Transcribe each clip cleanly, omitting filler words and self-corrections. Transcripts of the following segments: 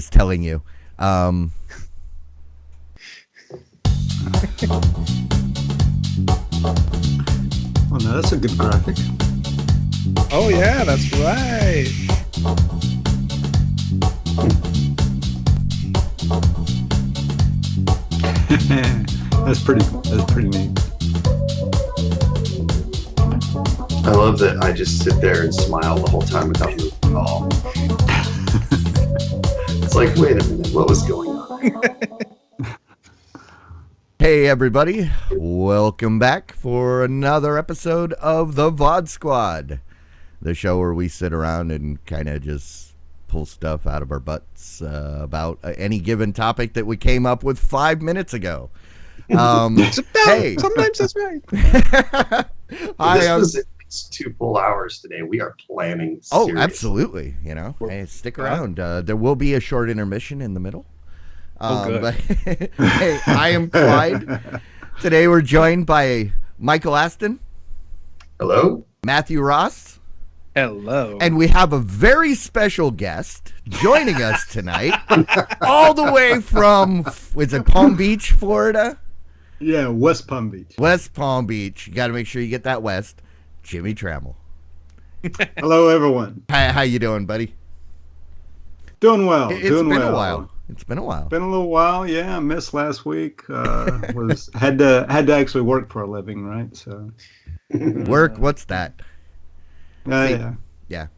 is telling you. Oh no, that's a good graphic. Oh yeah, that's right. That's pretty neat. I love that I just sit there and smile the whole time without moving at all. It's like, wait a minute, what was going on? Hey everybody, welcome back for another episode of the VOD Squad, the show where we sit around and kind of just pull stuff out of our butts about any given topic that we came up with 5 minutes ago. Hey, Sometimes that's right. This was at least 2 full hours today. We are planning seriously. Oh, absolutely. You know, hey, stick around. There will be a short intermission in the middle. Good. But, hey, I am Clyde. Today we're joined by Michael Aston. Hello? Matthew Ross. Hello. And we have a very special guest joining us tonight, all the way from, was it Palm Beach, Florida? Yeah, West Palm Beach. West Palm Beach. You got to make sure you get that west. Jimmy Trammell. Hello, everyone. How you doing, buddy? Doing well. It's doing been well. a while. It's been a while. Been a little while. Yeah, I missed last week. Had to actually work for a living, right? So. Work? What's that? Yeah. Yeah.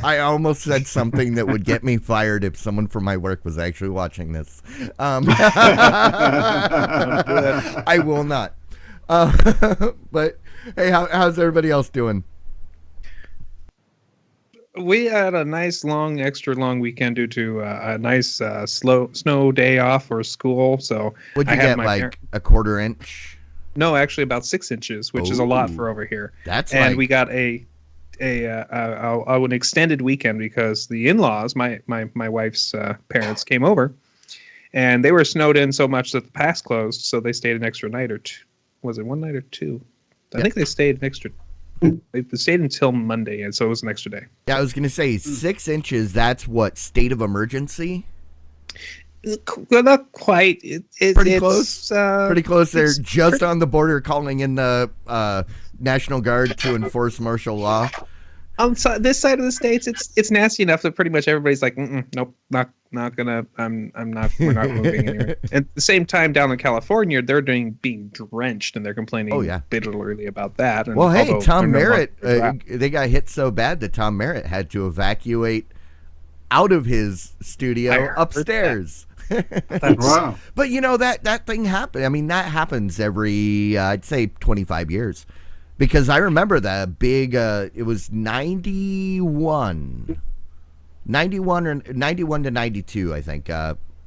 I almost said something that would get me fired if someone from my work was actually watching this. I will not. But hey, how's everybody else doing? We had a nice extra long weekend due to a nice snow day off for school. So Would you I had get my like a quarter inch? No, actually about 6 inches, which is a lot for over here. That's and we got an extended weekend because the in-laws, my wife's parents, came over, and they were snowed in so much that the pass closed, so they stayed an extra night or two. Was it one night or two? I think they stayed an extra. They stayed until Monday, and so it was an extra day. Yeah, I was gonna say 6 inches. That's what, state of emergency? Well, not quite. Pretty close. Pretty close. They're it's just on the border, calling in the National Guard to enforce martial law. On this side of the states, it's nasty enough that pretty much everybody's like, nope, not gonna. I'm not. We're not moving anywhere. And at the same time, down in California, they're being drenched, and they're complaining bitterly about that. And well, hey, Tom Merritt, they got hit so bad that Tom Merritt had to evacuate out of his studio upstairs. Wow. But you know that thing happened. I mean, that happens every I'd say 25 years, because I remember that big. It was 91 to 92, I think.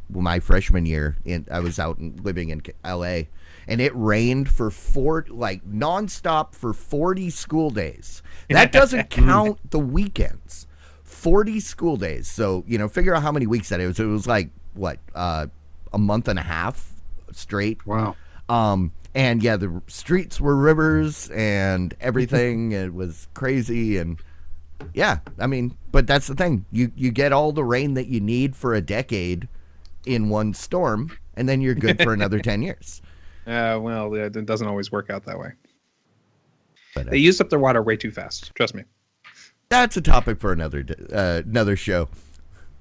My freshman year, I was out living in L.A. and it rained for nonstop for 40 school days. That doesn't count the weekends. 40 school days. So figure out how many weeks that is. It was like what, a month and a half straight. Wow. And yeah, the streets were rivers and everything. It was crazy. And yeah, I mean, but that's the thing. You get all the rain that you need for a decade in one storm, and then you're good for another 10 years. Well, it doesn't always work out that way. But, they used up their water way too fast. Trust me. That's a topic for another show.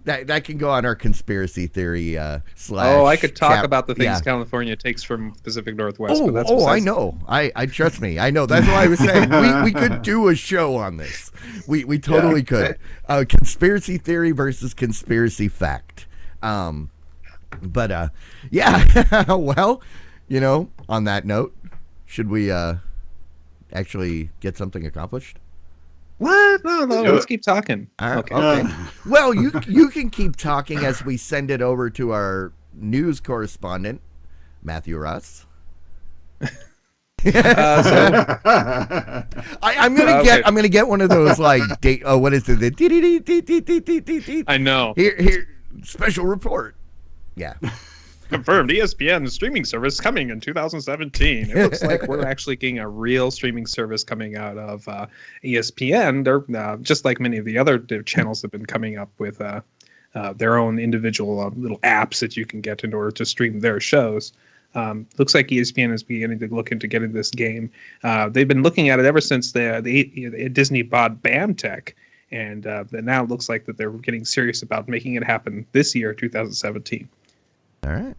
That can go on our conspiracy theory slash. Oh, I could talk about the things California takes from Pacific Northwest. Oh, but that's I know. I trust me. I know. That's why I was saying we could do a show on this. We totally could. Conspiracy theory versus conspiracy fact. But yeah. Well, on that note, should we actually get something accomplished? What? No, let's keep talking. Okay. Well, you can keep talking as we send it over to our news correspondent, Matthew Ross. I'm gonna get one of those like what is it? I know. Here, special report. Yeah. Confirmed ESPN streaming service coming in 2017. It looks like we're actually getting a real streaming service coming out of ESPN. They're just like many of the other channels have been coming up with their own individual little apps that you can get in order to stream their shows. Looks like ESPN is beginning to look into getting this game. They've been looking at it ever since the Disney bought BAMTech, and now it looks like that they're getting serious about making it happen this year, 2017. All right.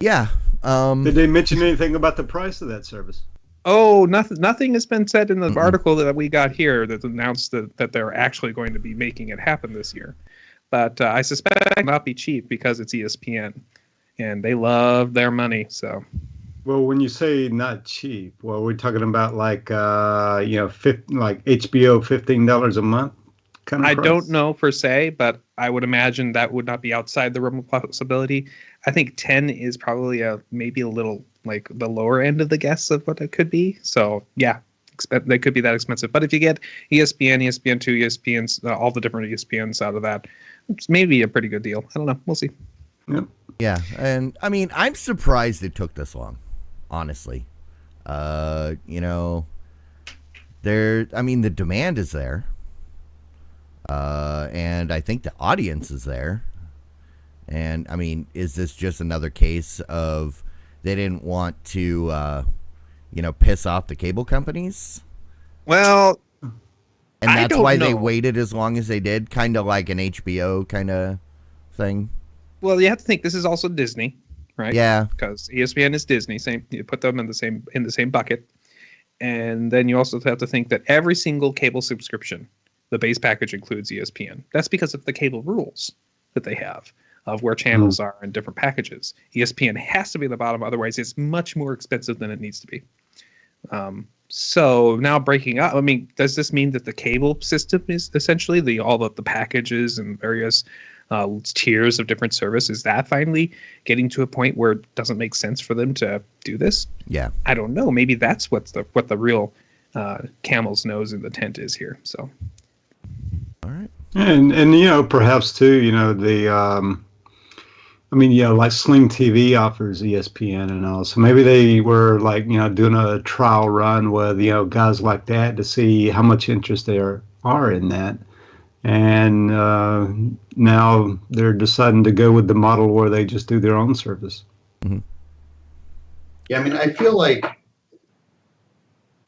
Yeah. Did they mention anything about the price of that service? Oh, nothing has been said in the article that we got here that announced that they're actually going to be making it happen this year. But I suspect it will not be cheap because it's ESPN, and they love their money. So, well, when you say not cheap, well, we're talking about like like HBO $15 a month kind of I price? don't know per se, but I would imagine that would not be outside the realm of possibility. I think 10 is probably maybe a little like the lower end of the guess of what it could be. So yeah, they could be that expensive. But if you get ESPN, ESPN2, ESPN's, all the different ESPNs out of that, it's maybe a pretty good deal. I don't know. We'll see. Yep. Yeah, and I mean, I'm surprised it took this long, honestly. The demand is there. And I think the audience is there. And I mean, is this just another case of they didn't want to, piss off the cable companies? Well, and that's don't why know. they waited as long as they did, kind of like an HBO kind of thing. Well, you have to think this is also Disney, right? Yeah. Because ESPN is Disney. Same, you put them in the same bucket. And then you also have to think that every single cable subscription, the base package includes ESPN. That's because of the cable rules that they have of where channels are in different packages. ESPN has to be at the bottom, otherwise it's much more expensive than it needs to be. So now breaking up, I mean, does this mean that the cable system is essentially all of the packages and various tiers of different services, is that finally getting to a point where it doesn't make sense for them to do this? Yeah. I don't know. Maybe that's what the real camel's nose in the tent is here. So. All right. And perhaps too, like Sling TV offers ESPN and all. So maybe they were doing a trial run with, guys like that to see how much interest there are in that. And now they're deciding to go with the model where they just do their own service. Mm-hmm. Yeah, I mean, I feel like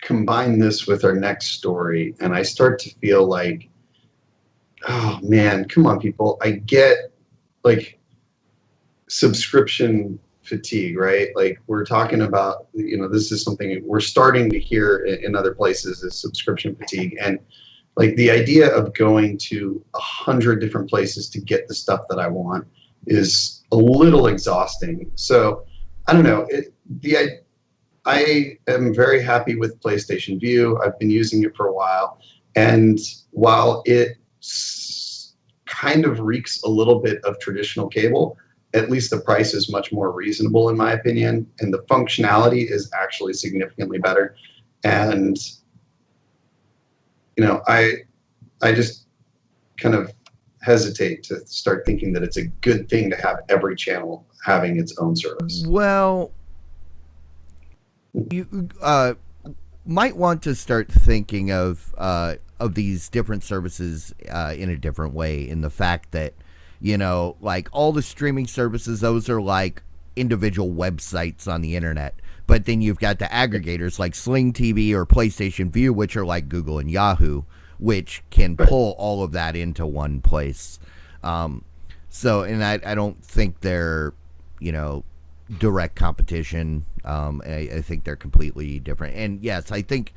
combine this with our next story, and I start to feel like, oh man, come on, people. I get subscription fatigue, right? Like we're talking about, this is something we're starting to hear in other places is subscription fatigue. And like the idea of going to 100 different places to get the stuff that I want is a little exhausting. So I don't know. I am very happy with PlayStation Vue. I've been using it for a while. And while it kind of reeks a little bit of traditional cable, at least the price is much more reasonable in my opinion. And the functionality is actually significantly better. And I just kind of hesitate to start thinking that it's a good thing to have every channel having its own service. Well, you might want to start thinking of these different services in a different way, in the fact that, like all the streaming services, those are like individual websites on the internet. But then you've got the aggregators like Sling TV or PlayStation Vue, which are like Google and Yahoo, which can pull all of that into one place. And I don't think they're, direct competition. I think they're completely different. And yes, I think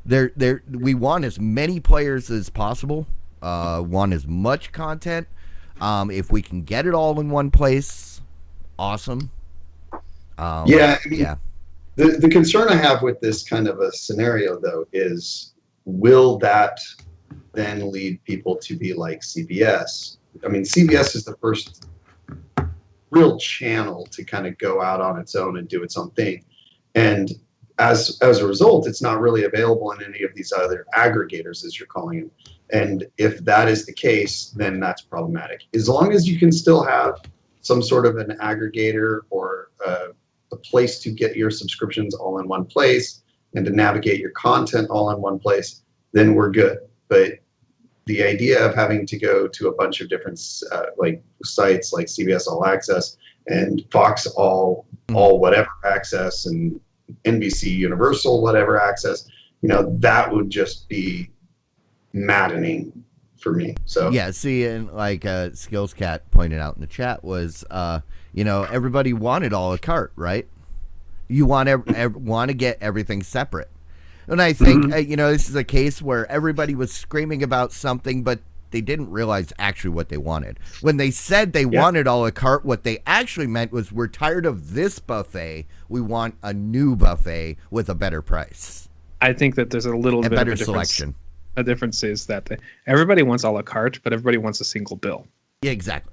we want as many players as possible, want as much content. If we can get it all in one place, awesome. The concern I have with this kind of a scenario, though, is will that then lead people to be like CBS? I mean, CBS is the first real channel to kind of go out on its own and do its own thing. And as a result, it's not really available in any of these other aggregators, as you're calling them. And if that is the case, then that's problematic. As long as you can still have some sort of an aggregator or a place to get your subscriptions all in one place and to navigate your content all in one place, then we're good. But the idea of having to go to a bunch of different like sites like CBS All Access and Fox All whatever access and NBC Universal whatever access, that would just be maddening for me. So yeah, see, and like Skills Cat pointed out in the chat was, everybody wanted a la carte, right? You want to get everything separate, and I think this is a case where everybody was screaming about something, but they didn't realize actually what they wanted. When they said they wanted a la carte, what they actually meant was, we're tired of this buffet. We want a new buffet with a better price. I think that there's a little bit better of a selection. A difference is that everybody wants a la carte, but everybody wants a single bill. Yeah, exactly.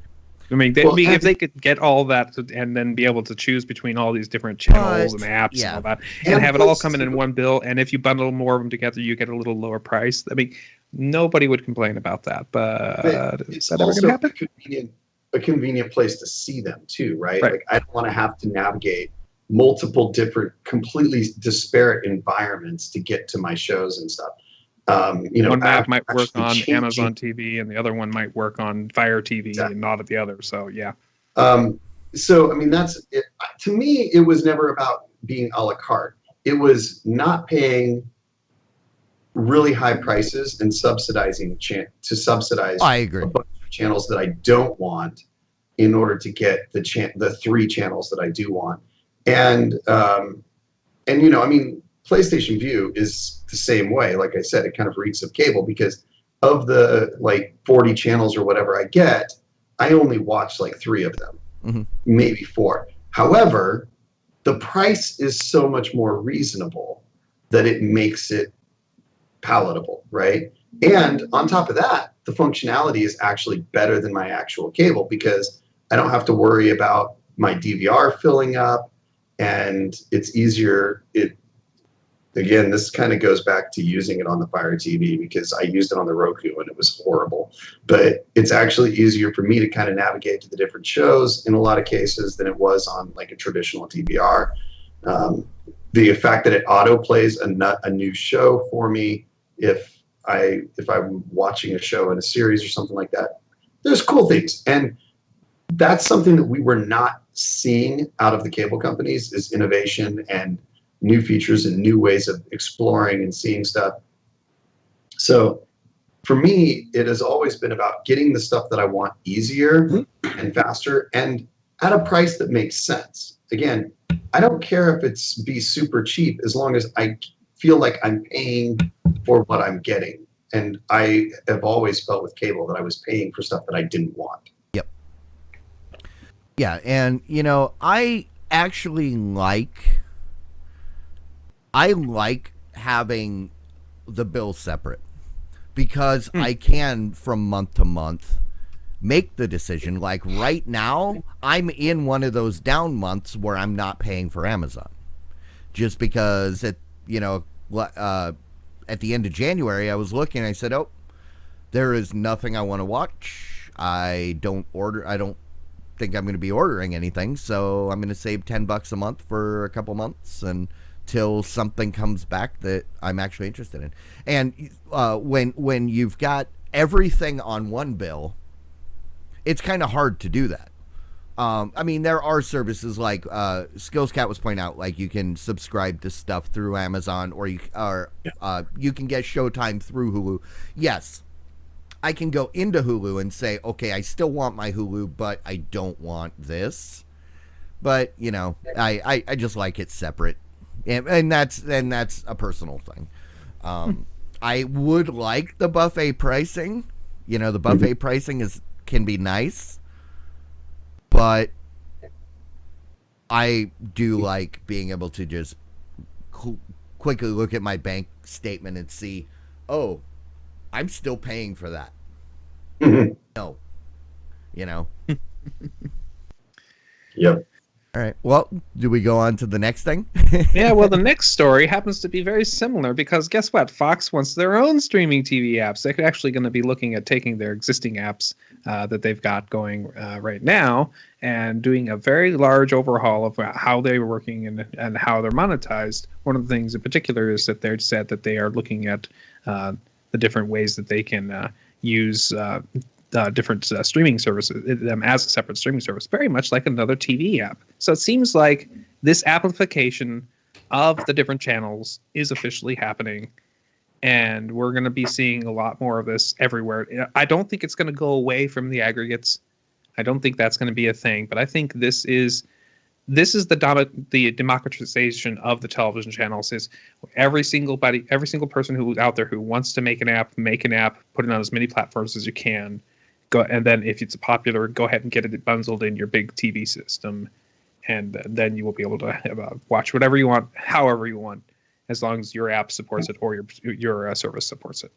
I mean, if they could get all that and then be able to choose between all these different channels and apps and all that, and have it all come in one bill, and if you bundle more of them together, you get a little lower price. I mean, nobody would complain about that. But is that ever going to happen? A convenient place to see them too, right? Like, I don't want to have to navigate multiple different, completely disparate environments to get to my shows and stuff. One app might work on Amazon TV, and the other one might work on Fire TV, and not at the other. So yeah. So I mean, that's it. To me, it was never about being a la carte. It was not paying really high prices and subsidizing to subsidize. I agree. A bunch of channels that I don't want in order to get the 3 channels that I do want. And I mean, PlayStation Vue is the same way. Like I said, it kind of reeks of cable, because of the 40 channels or whatever I get, I only watch 3 of them, maybe 4. However, the price is so much more reasonable that it makes it palatable, right? And on top of that, the functionality is actually better than my actual cable, because I don't have to worry about my DVR filling up, and it's easier. Again, this kind of goes back to using it on the Fire TV, because I used it on the Roku and it was horrible. But it's actually easier for me to kind of navigate to the different shows in a lot of cases than it was on a traditional DVR. The fact that it auto plays a new show for me if I'm watching a show in a series or something like that, there's cool things. And that's something that we were not seeing out of the cable companies, is innovation and new features and new ways of exploring and seeing stuff. So for me, it has always been about getting the stuff that I want easier and faster and at a price that makes sense. Again, I don't care if it's be super cheap, as long as I feel like I'm paying for what I'm getting. And I have always felt with cable that I was paying for stuff that I didn't want. Yep. Yeah, and I actually like having the bill separate, because I can, from month to month, make the decision. Like right now, I'm in one of those down months where I'm not paying for Amazon, just because at the end of January, I was looking and I said, there is nothing I want to watch. I don't think I'm going to be ordering anything, so I'm going to save $10 a month for a couple months until something comes back that I'm actually interested in. And when you've got everything on one bill, it's kind of hard to do that. I mean, there are services like Skills Cat was pointing out, like you can subscribe to stuff through Amazon, or you can get Showtime through Hulu. Yes, I can go into Hulu and say, okay, I still want my Hulu, but I don't want this. But I just like it separate. And that's a personal thing. I would like the buffet pricing. The buffet pricing can be nice, but I do like being able to just quickly look at my bank statement and see, I'm still paying for that. No, Yep. All right. Well, do we go on to the next thing? Yeah, well, the next story happens to be very similar, because guess what? Fox wants their own streaming TV apps. They're actually going to be looking at taking their existing apps that they've got going right now and doing a very large overhaul of how they're working and how they're monetized. One of the things in particular is that they've said that they are looking at the different ways that they can use different streaming services, them as a separate streaming service, very much like another TV app. So it seems like this amplification of the different channels is officially happening, and we're going to be seeing a lot more of this everywhere. I don't think it's going to go away from the aggregates. I don't think that's going to be a thing, but I think this is the democratization of the television channels. Is every single person who's out there who wants to make an app, put it on as many platforms as you can. Go, and then if it's popular, go ahead and get it bundled in your big TV system, and then you will be able to watch whatever you want, however you want, as long as your app supports it or your service supports it.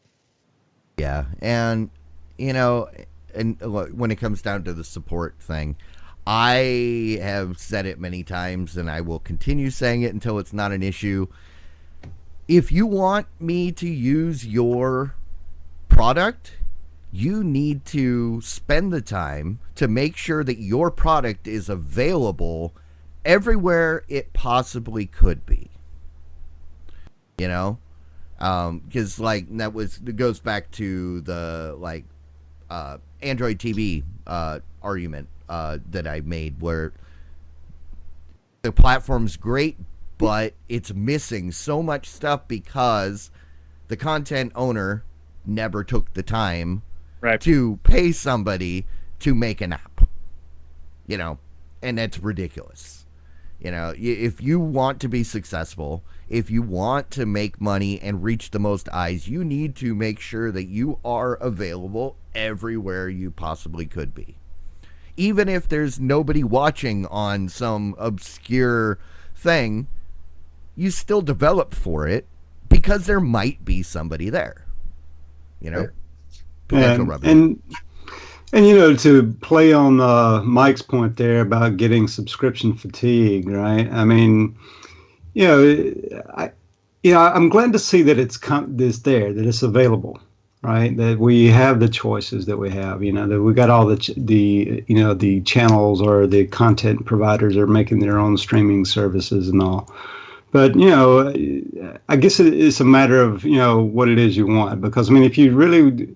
Yeah, and and when it comes down to the support thing, I have said it many times, and I will continue saying it until it's not an issue. If you want me to use your product, you need to spend the time to make sure that your product is available everywhere it possibly could be. Because it goes back to the Android TV argument that I made, where the platform's great, but it's missing so much stuff because the content owner never took the time to pay somebody to make an app, and that's ridiculous. If you want to be successful, if you want to make money and reach the most eyes, you need to make sure that you are available everywhere you possibly could be. Even if there's nobody watching on some obscure thing, you still develop for it because there might be somebody there. Potential revenue. And to play on Mike's point there about getting subscription fatigue, right? I mean, I'm glad to see that it's there, that it's available, right? That we have the choices that we have, that we got all the channels or the content providers are making their own streaming services and all. But, I guess it's a matter of, what it is you want. Because, I mean, if you really,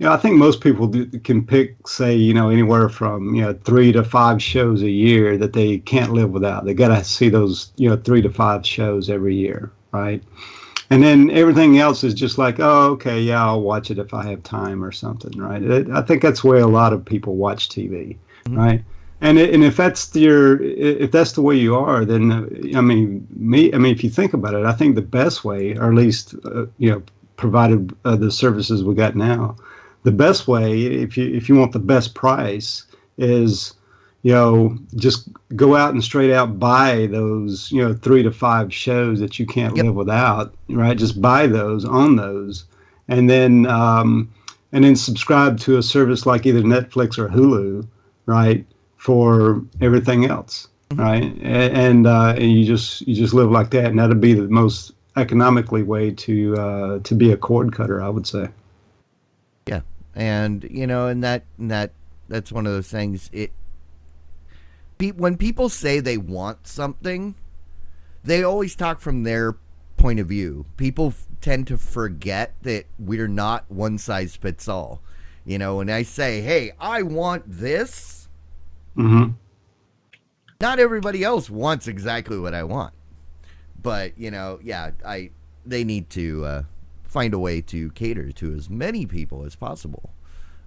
I think most people can pick, say, anywhere from, 3 to 5 shows a year that they can't live without. They got to see those, 3 to 5 shows every year, right? And then everything else is just like, oh, okay, yeah, I'll watch it if I have time or something, right? I think that's the way a lot of people watch TV, right? And if that's the way you are, then if you think about it, I think the best way, or at least provided the services we got now, the best way, if you want the best price, is just go out and straight out buy those 3 to 5 shows that you can't live without, right? Just buy those, own those, and then subscribe to a service like either Netflix or Hulu, right? For everything else, right? And you just live like that, and that'd be the most economically way to be a cord cutter, I would say. Yeah, and and that's one of those things. When people say they want something, they always talk from their point of view. People tend to forget that we're not one size fits all. When I say, "Hey, I want this." Mm-hmm. Not everybody else wants exactly what I want, but they need to find a way to cater to as many people as possible.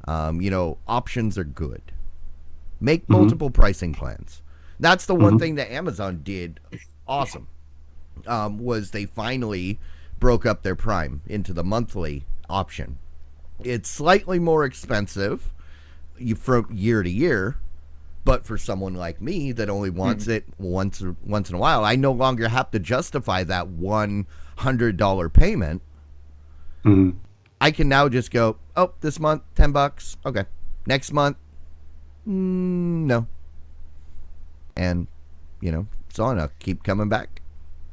Options are good. Make multiple pricing plans. That's the one thing that Amazon did awesome. Was they finally broke up their Prime into the monthly option. It's slightly more expensive from year to year. But for someone like me that only wants it once in a while, I no longer have to justify that $100 payment. I can now just go, oh, this month, $10. Okay. Next month, no. And, so on. I'll keep coming back.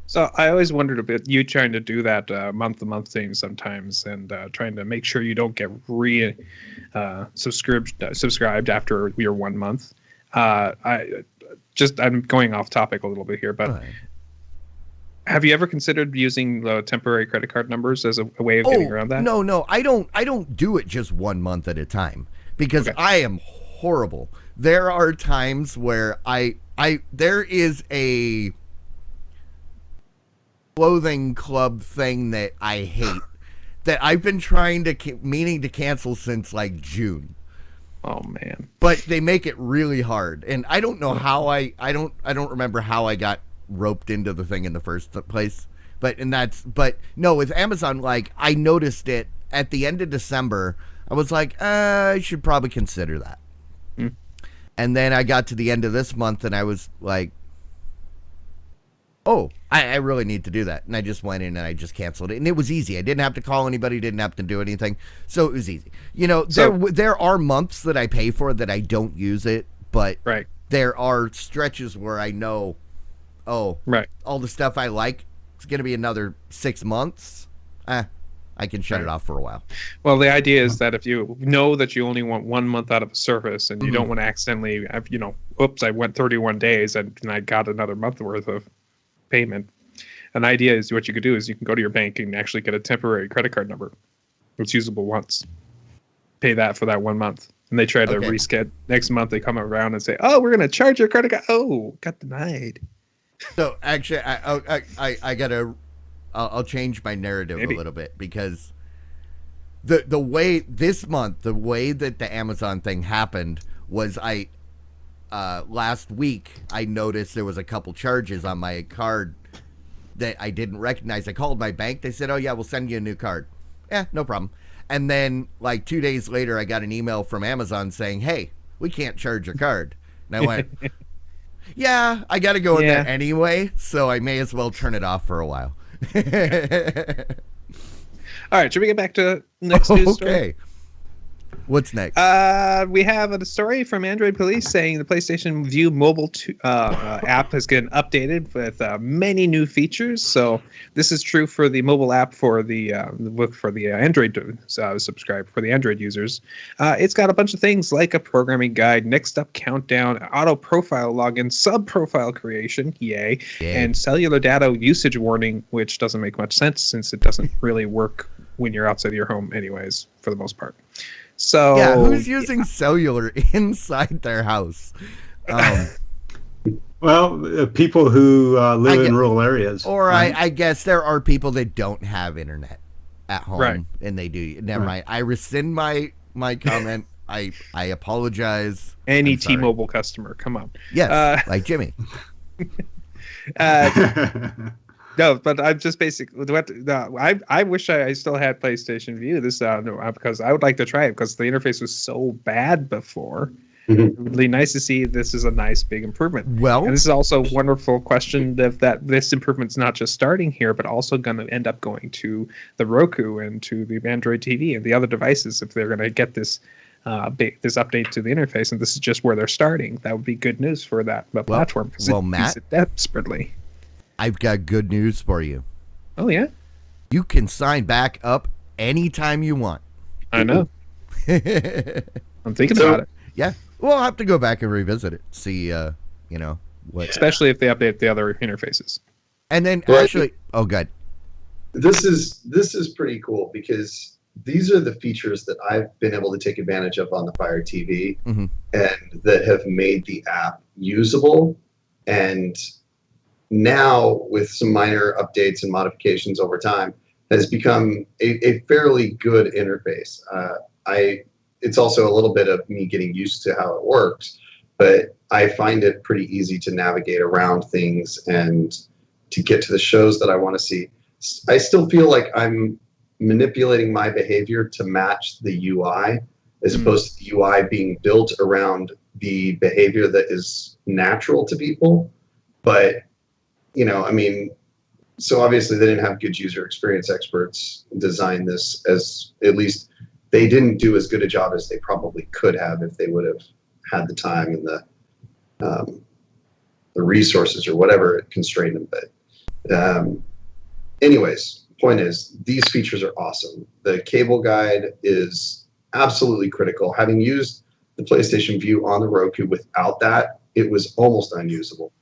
So I always wondered about you trying to do that month-to-month thing sometimes, and trying to make sure you don't get subscribed after your 1 month. I'm going off topic a little bit here, but Have you ever considered using temporary credit card numbers as a way of getting around that? No, I don't do it just 1 month at a time because Okay. I am horrible. There are times where there is a clothing club thing that I hate that I've been trying to meaning to cancel since like June. Oh man. But they make it really hard, and I don't know how I don't remember how I got roped into the thing in the first place. But no, with Amazon, like I noticed it at the end of December. I was like, I should probably consider that. And then I got to the end of this month, and I was like, oh, I really need to do that. And I just went in and I just canceled it. And it was easy. I didn't have to call anybody, didn't have to do anything. So it was easy. You know, there are months that I pay for that I don't use it, but Right. there are stretches where I know, all the stuff I like, it's going to be another 6 months. I can shut it off for a while. Well, the idea is that if you know that you only want 1 month out of a service and you don't want to accidentally, oops, I went 31 days and I got another month worth of payment. An idea is what you could do is you can go to your bank and actually get a temporary credit card number. It's usable once. Pay that for that 1 month. And they try to reschedule. Next month they come around and say, oh, we're going to charge your credit card. Oh, got denied. So actually, I gotta, I'll change my narrative a little bit because the way this month, the way that the Amazon thing happened was last week I noticed there was a couple charges on my card that I didn't recognize. I called my bank. They said, oh yeah, we'll send you a new card. Yeah, no problem. And then like 2 days later, I got an email from Amazon saying, hey, we can't charge your card. And I went, yeah, I got to go in there anyway, so I may as well turn it off for a while. All right, should we get back to next news story? Okay. What's next? We have a story from Android Police saying the PlayStation View mobile app has been updated with many new features. So this is true for the mobile app for the Android subscribe for the Android users. It's got a bunch of things like a programming guide, next up countdown, auto profile login, sub profile creation, yay, and cellular data usage warning, which doesn't make much sense since it doesn't really work when you're outside of your home, anyways, for the most part. So yeah, who's using cellular inside their house? Well, people who live in rural areas. Or I guess there are people that don't have internet at home, and they do. Never mind. I rescind my comment. I apologize. Any T-Mobile customer, come on. Yes, like Jimmy. No, but I'm just basically I wish I still had PlayStation View this because I would like to try it because the interface was so bad before. It would be nice to see this is a nice big improvement. Well, and this is also a wonderful question that this improvement's not just starting here, but also going to end up going to the Roku and to the Android TV and the other devices if they're going to get this this update to the interface. And this is just where they're starting. That would be good news for that platform because it needs it desperately. I've got good news for you. Oh, yeah? You can sign back up anytime you want. I know. I'm thinking about it. Yeah. We'll have to go back and revisit it. See, what. Especially if they update the other interfaces. And then actually, good. This is pretty cool because these are the features that I've been able to take advantage of on the Fire TV and that have made the app usable. And now, with some minor updates and modifications over time, has become a fairly good interface. It's also a little bit of me getting used to how it works, but I find it pretty easy to navigate around things and to get to the shows that I want to see. I still feel like I'm manipulating my behavior to match the UI as opposed to the UI being built around the behavior that is natural to people. But so obviously they didn't have good user experience experts design this, as at least they didn't do as good a job as they probably could have if they would have had the time and the resources or whatever it constrained them. But anyways, point is these features are awesome. The cable guide is absolutely critical. Having used the PlayStation View on the Roku without that, it was almost unusable.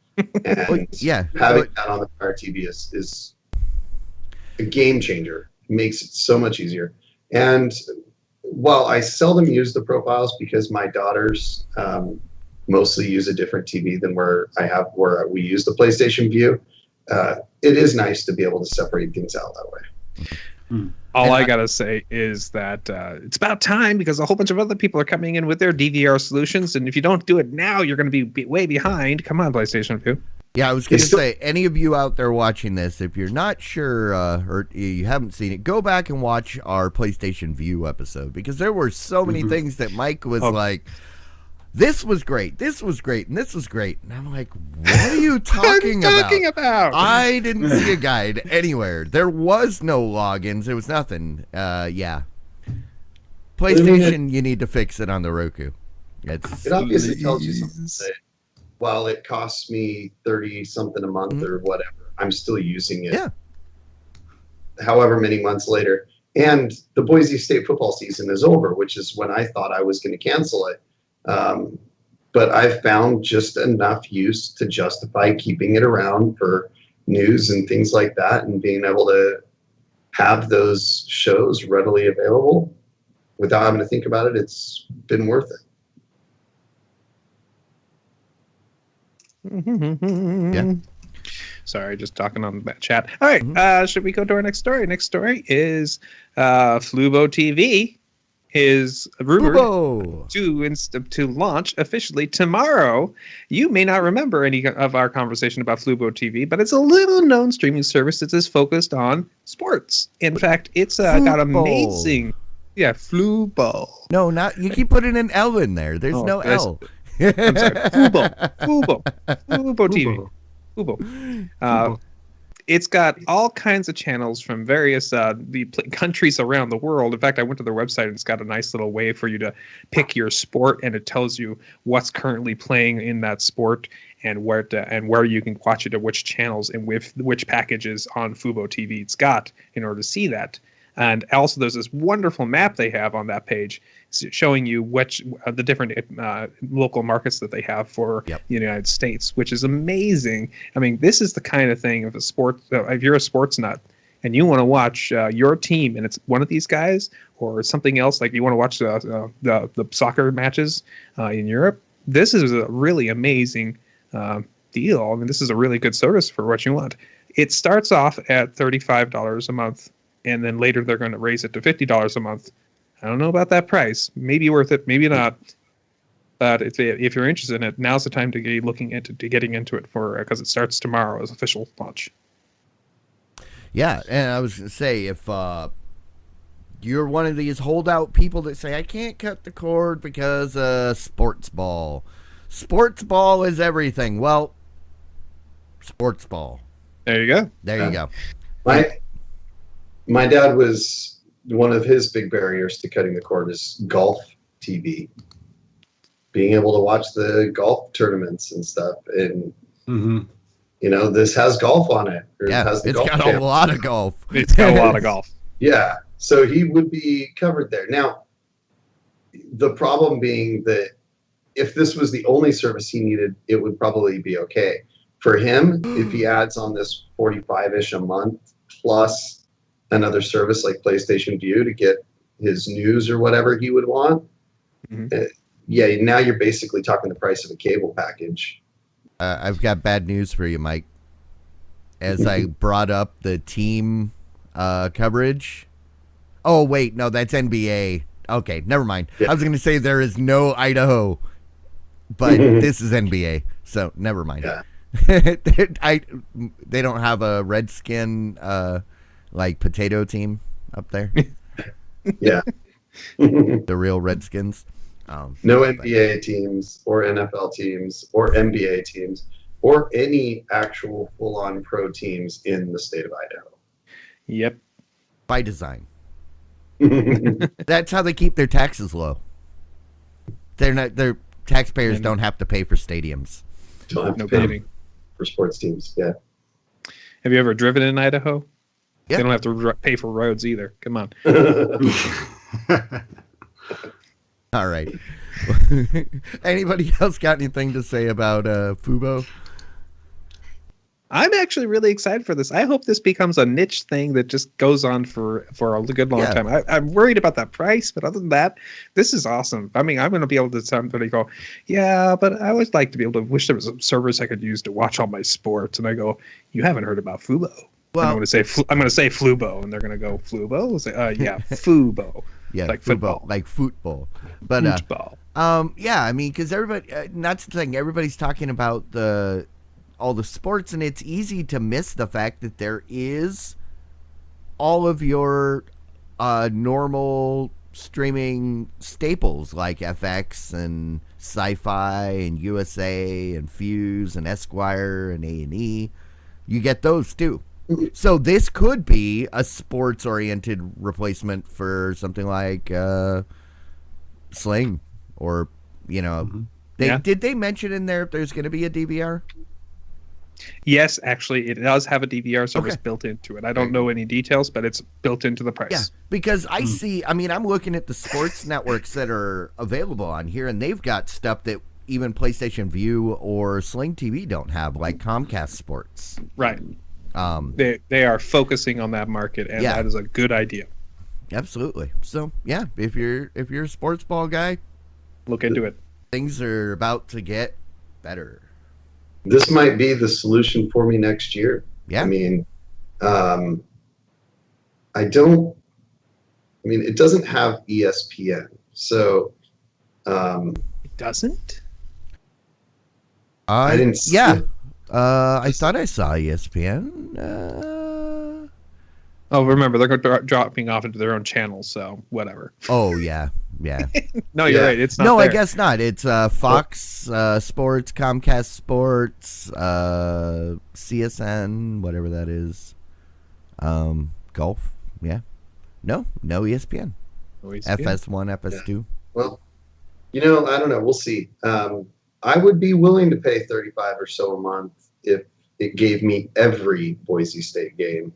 And yeah. having that on the Fire TV is a game changer. It makes it so much easier. And while I seldom use the profiles because my daughters mostly use a different TV than where we use the PlayStation View, it is nice to be able to separate things out that way. All I gotta say is that it's about time, because a whole bunch of other people are coming in with their DVR solutions, and if you don't do it now, you're going to be way behind. Come on, PlayStation View. Yeah, I was going to say, any of you out there watching this, if you're not sure or you haven't seen it, go back and watch our PlayStation View episode, because there were so many things that Mike was like, this was great, this was great, and this was great. And I'm like, what are you talking about? I didn't see a guide anywhere. There was no logins. There was nothing. Yeah. PlayStation, you need to fix it on the Roku. It obviously tells you something. That while it costs me 30 something a month or whatever, I'm still using it. Yeah. However many months later. And the Boise State football season is over, which is when I thought I was going to cancel it. But I've found just enough use to justify keeping it around for news and things like that, and being able to have those shows readily available without having to think about it. It's been worth it. Yeah. Sorry, just talking on the chat. All right, should we go to our next story? Next story is Fubo TV is rumored to launch officially tomorrow. You may not remember any of our conversation about Fubo TV, but it's a little known streaming service that is focused on sports. In fact, it's got amazing... Yeah, Fubo. No, not... You keep putting an L in there. There's no L. I'm sorry. Fubo TV. Fubo. It's got all kinds of channels from various countries around the world. In fact, I went to their website, and it's got a nice little way for you to pick your sport, and it tells you what's currently playing in that sport and where you can watch it, at which channels and with which packages on Fubo TV it's got in order to see that. And also, there's this wonderful map they have on that page showing you which the different local markets that they have for the United States, which is amazing. I mean, this is the kind of thing if if you're a sports nut and you want to watch your team and it's one of these guys or something else, like you want to watch the soccer matches in Europe, this is a really amazing deal. I mean, this is a really good service for what you want. It starts off at $35 a month, and then later they're going to raise it to $50 a month. I don't know about that price. Maybe worth it, maybe not. But if you're interested in it, now's the time to get looking into getting into it because it starts tomorrow as official launch. Yeah, and I was going to say, if you're one of these holdout people that say, I can't cut the cord because sports ball. Sports ball is everything. Well, sports ball. There you go. There you go. My dad was... one of his big barriers to cutting the cord is golf TV. Being able to watch the golf tournaments and stuff. And, this has golf on it. It's got a lot of golf. It's got a lot of golf. Yeah. So he would be covered there. Now, the problem being that if this was the only service he needed, it would probably be okay. For him, if he adds on this 45-ish a month plus another service like PlayStation View to get his news or whatever he would want, now you're basically talking the price of a cable package. I've got bad news for you, Mike. As I brought up the team coverage. Oh, wait, no, that's NBA. Okay, never mind. Yeah. I was going to say there is no Idaho, but this is NBA, so never mind. Yeah. They don't have a Redskin potato team up there. Yeah. The real Redskins. No NBA teams or NFL teams or NBA teams or any actual full-on pro teams in the state of Idaho. Yep. By design. That's how they keep their taxes low. Their taxpayers don't have to pay for stadiums. Don't have to pay for sports teams. Yeah. Have you ever driven in Idaho? Yeah. They don't have to pay for roads either. Come on. All right. Anybody else got anything to say about Fubo? I'm actually really excited for this. I hope this becomes a niche thing that just goes on for a good long Yeah. time. I'm worried about that price, but other than that, this is awesome. I mean, I'm going to be able to somebody go, yeah, but I always like to be able to wish there was a service I could use to watch all my sports. And I go, you haven't heard about Fubo. Well, I'm going to say Flubo, and they're going to go Flubo. I'll say, yeah, Fubo. yeah, Like football, football. like football. But Football. yeah, I mean, because everybody, that's the thing. Everybody's talking about all the sports, and it's easy to miss the fact that there is all of your normal streaming staples like FX and Sci-Fi and USA and Fuse and Esquire and A&E. You get those too. So this could be a sports-oriented replacement for something like Sling, or did they mention in there if there's going to be a DVR? Yes, actually, it does have a DVR service built into it. I don't know any details, but it's built into the price. Yeah, because I see, I mean, I'm looking at the sports networks that are available on here, and they've got stuff that even PlayStation View or Sling TV don't have, like Comcast Sports. Right. They are focusing on that market, and that is a good idea. Absolutely. So yeah, if you're a sports ball guy, look into it. Things are about to get better. This might be the solution for me next year. Yeah. I mean, it doesn't have ESPN, so it doesn't. I didn't. Yeah. I thought I saw ESPN. Oh, remember, they're dropping off into their own channels, so whatever. Oh, yeah. Yeah. No, you're right. It's not No, there. I guess not. It's Fox Sports, Comcast Sports, CSN, whatever that is. Golf. Yeah. No ESPN. No ESPN. FS1, FS2. Yeah. Well, I don't know. We'll see. I would be willing to pay $35 or so a month if it gave me every Boise State game,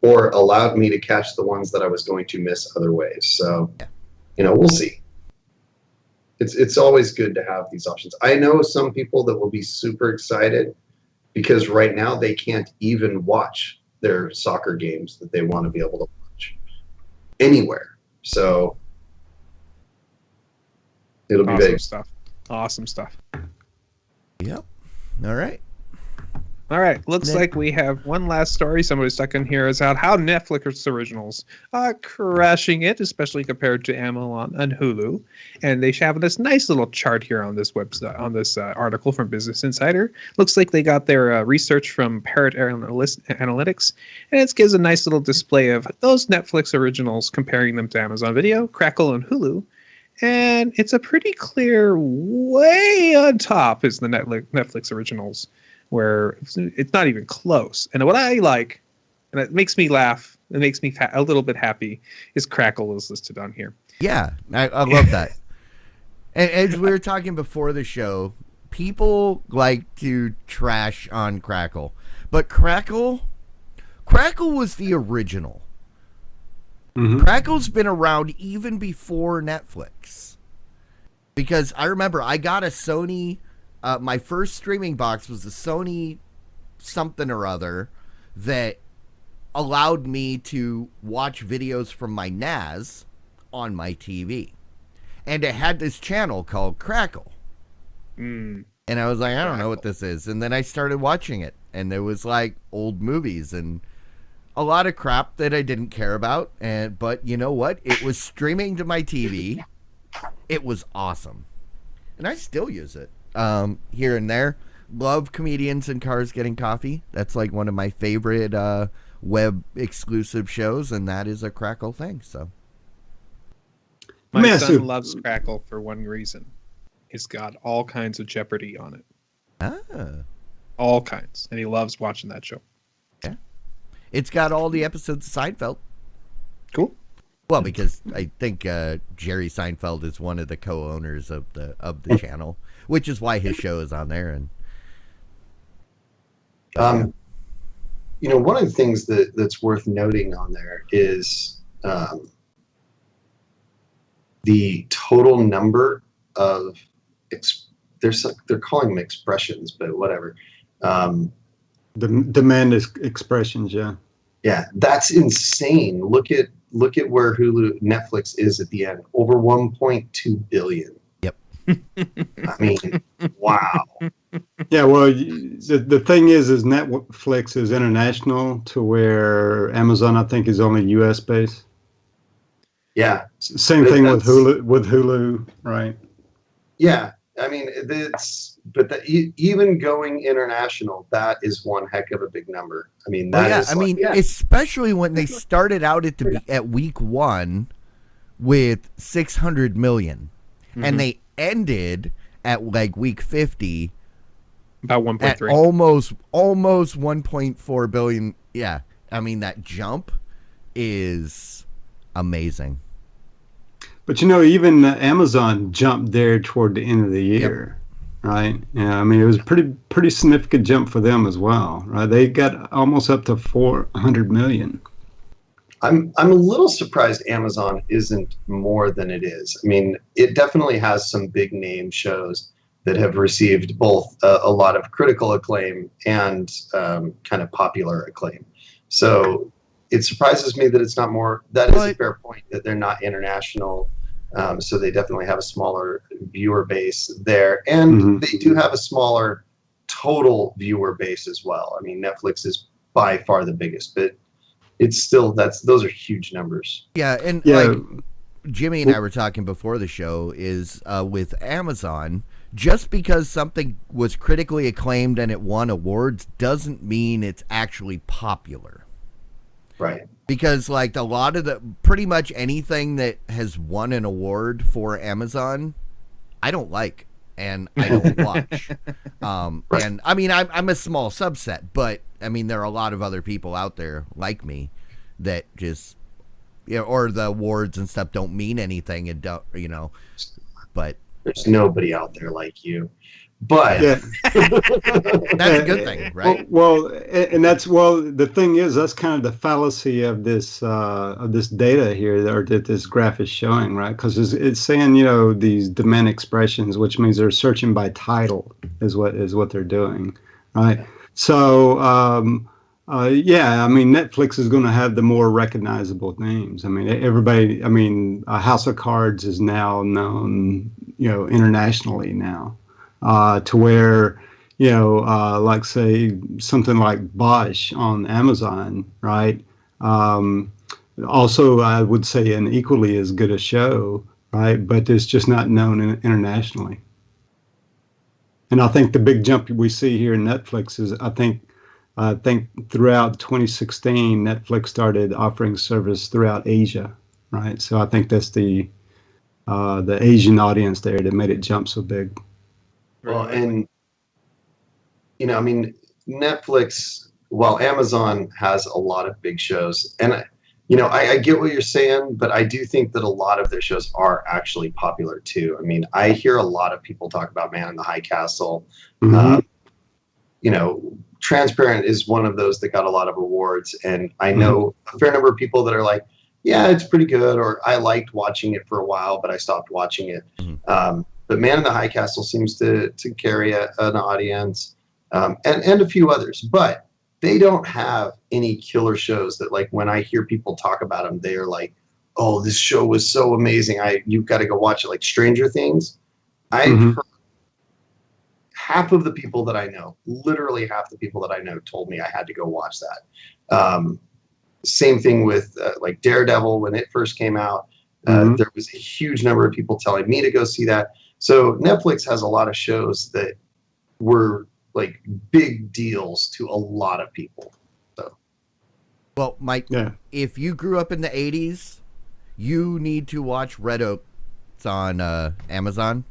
or allowed me to catch the ones that I was going to miss other ways. So, we'll see. It's always good to have these options. I know some people that will be super excited because right now they can't even watch their soccer games that they want to be able to watch anywhere. So it'll be awesome big stuff. Awesome stuff. Yep. All right. All right. Looks like we have one last story. Somebody stuck in here is out how Netflix originals are crashing it, especially compared to Amazon and Hulu. And they have this nice little chart here on this website, on this article from Business Insider. Looks like they got their research from Parrot Analytics, and it gives a nice little display of those Netflix originals, comparing them to Amazon Video, Crackle, and Hulu. And it's a pretty clear way on top is the Netflix originals, where it's not even close. And what I like, and it makes me laugh, it makes me a little bit happy, is Crackle is listed on here. Yeah, I love that. And as we were talking before the show, people like to trash on Crackle. But Crackle was the original. Mm-hmm. Crackle's been around even before Netflix. Because I remember I got a Sony... my first streaming box was a Sony something or other that allowed me to watch videos from my NAS on my TV. And it had this channel called Crackle. And I was like, I don't know what this is. And then I started watching it. And there was like old movies and a lot of crap that I didn't care about. But you know what? It was streaming to my TV. It was awesome. And I still use it. Here and there. Love Comedians in Cars Getting Coffee. That's like one of my favorite web exclusive shows, and that is a Crackle thing. So my son loves Crackle for one reason. It's got all kinds of Jeopardy on it. All kinds. And he loves watching that show. Yeah. It's got all the episodes of Seinfeld. Cool. Well, because I think Jerry Seinfeld is one of the co-owners of the channel. Which is why his show is on there. And one of the things that's worth noting on there is the total number of they're calling them expressions, but whatever. The demand expressions, yeah. Yeah, that's insane. Look at where Netflix is at the end. Over 1.2 billion. Yep. I mean, wow. Yeah, well, the thing is Netflix is international to where Amazon, I think, is only U.S. based. Yeah. Same thing with Hulu, right? Yeah, I mean, even going international, that is one heck of a big number. I mean, Oh yeah, I mean, especially when they started out at week 1 with 600 million, and they ended at like week 50 about at 1.3. almost 1.4 billion. Yeah, I mean that jump is amazing. But even Amazon jumped there toward the end of the year, right? Yeah, I mean it was a pretty significant jump for them as well, right? They got almost up to 400 million. I'm a little surprised Amazon isn't more than it is. I mean, it definitely has some big name shows that have received both a lot of critical acclaim and kind of popular acclaim. So it surprises me that it's not more. That is a fair point, that they're not international. So they definitely have a smaller viewer base there. And they do have a smaller total viewer base as well. I mean, Netflix is by far the biggest, but it's still, those are huge numbers. Yeah, and like Jimmy and I were talking before the show is with Amazon, just because something was critically acclaimed and it won awards doesn't mean it's actually popular. Right. Because like a lot of pretty much anything that has won an award for Amazon, I don't like and I don't watch. Right. And I mean, I'm a small subset, but I mean, there are a lot of other people out there like me that just, or the awards and stuff don't mean anything and don't, but there's nobody out there like you. But that's a good thing, right? Well, and the thing is, that's kind of the fallacy of this data here, or that this graph is showing, right? Because it's saying, these demand expressions, which means they're searching by title, is what they're doing, right? So, I mean, Netflix is going to have the more recognizable names. I mean, everybody. I mean, House of Cards is now known, internationally now. To where, like say something like Bosch on Amazon, right? Also, I would say an equally as good a show, right? But it's just not known internationally. And I think the big jump we see here in Netflix is, I think throughout 2016, Netflix started offering service throughout Asia, right? So I think that's the Asian audience there that made it jump so big. Well, and I mean, Netflix, while Amazon has a lot of big shows, and I get what you're saying, but I do think that a lot of their shows are actually popular too. I mean, I hear a lot of people talk about Man in the High Castle. Transparent is one of those that got a lot of awards, and I know a fair number of people that are like, yeah, it's pretty good, or I liked watching it for a while, but I stopped watching it. But Man in the High Castle seems to carry an audience, and a few others. But they don't have any killer shows that, like, when I hear people talk about them, they are like, oh, this show was so amazing. You've got to go watch it. Like Stranger Things. I've heard half of the people that I know, literally half the people that I know, told me I had to go watch that. Same thing with like Daredevil when it first came out. There was a huge number of people telling me to go see that. So Netflix has a lot of shows that were like big deals to a lot of people. So, well, Mike, if you grew up in the 80s, you need to watch Red Oaks on Amazon.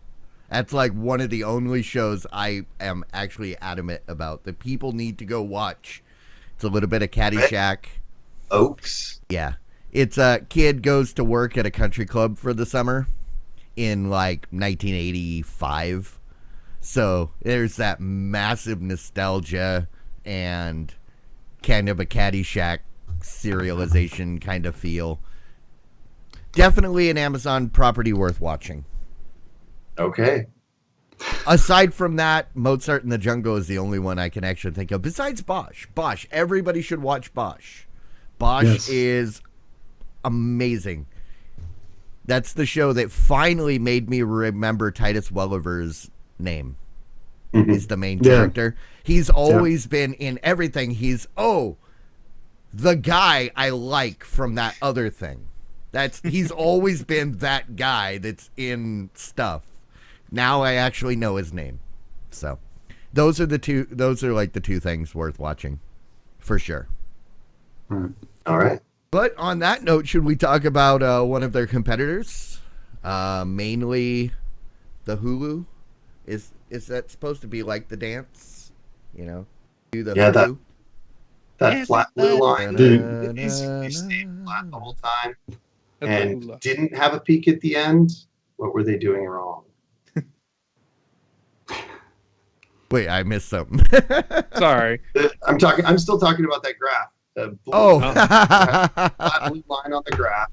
That's like one of the only shows I am actually adamant about that people need to go watch. It's a little bit of Caddyshack. Oaks? Yeah. It's a kid goes to work at a country club for the summer in like 1985. So there's that massive nostalgia and kind of a Caddyshack serialization kind of feel. Definitely an Amazon property worth watching. Okay. Aside from that, Mozart in the Jungle is the only one I can actually think of. Besides Bosch. Bosch. Everybody should watch Bosch. Bosch Yes. is amazing. That's the show that finally made me remember Titus Welliver's name. Mhm. Is the main Yeah. character. He's always been in everything. He's the guy I like from that other thing. He's always been that guy that's in stuff. Now I actually know his name. So those are like the two things worth watching for sure. All right. But on that note, should we talk about one of their competitors? Mainly the Hulu. Is that supposed to be like the dance? Do the Yeah, Hulu? That flat blue line Dude. is you stayed flat the whole time That's and hula. didn't have a peak at the end. What were they doing wrong? Wait, I missed something. Sorry. I'm still talking about that graph. The flat blue line on the graph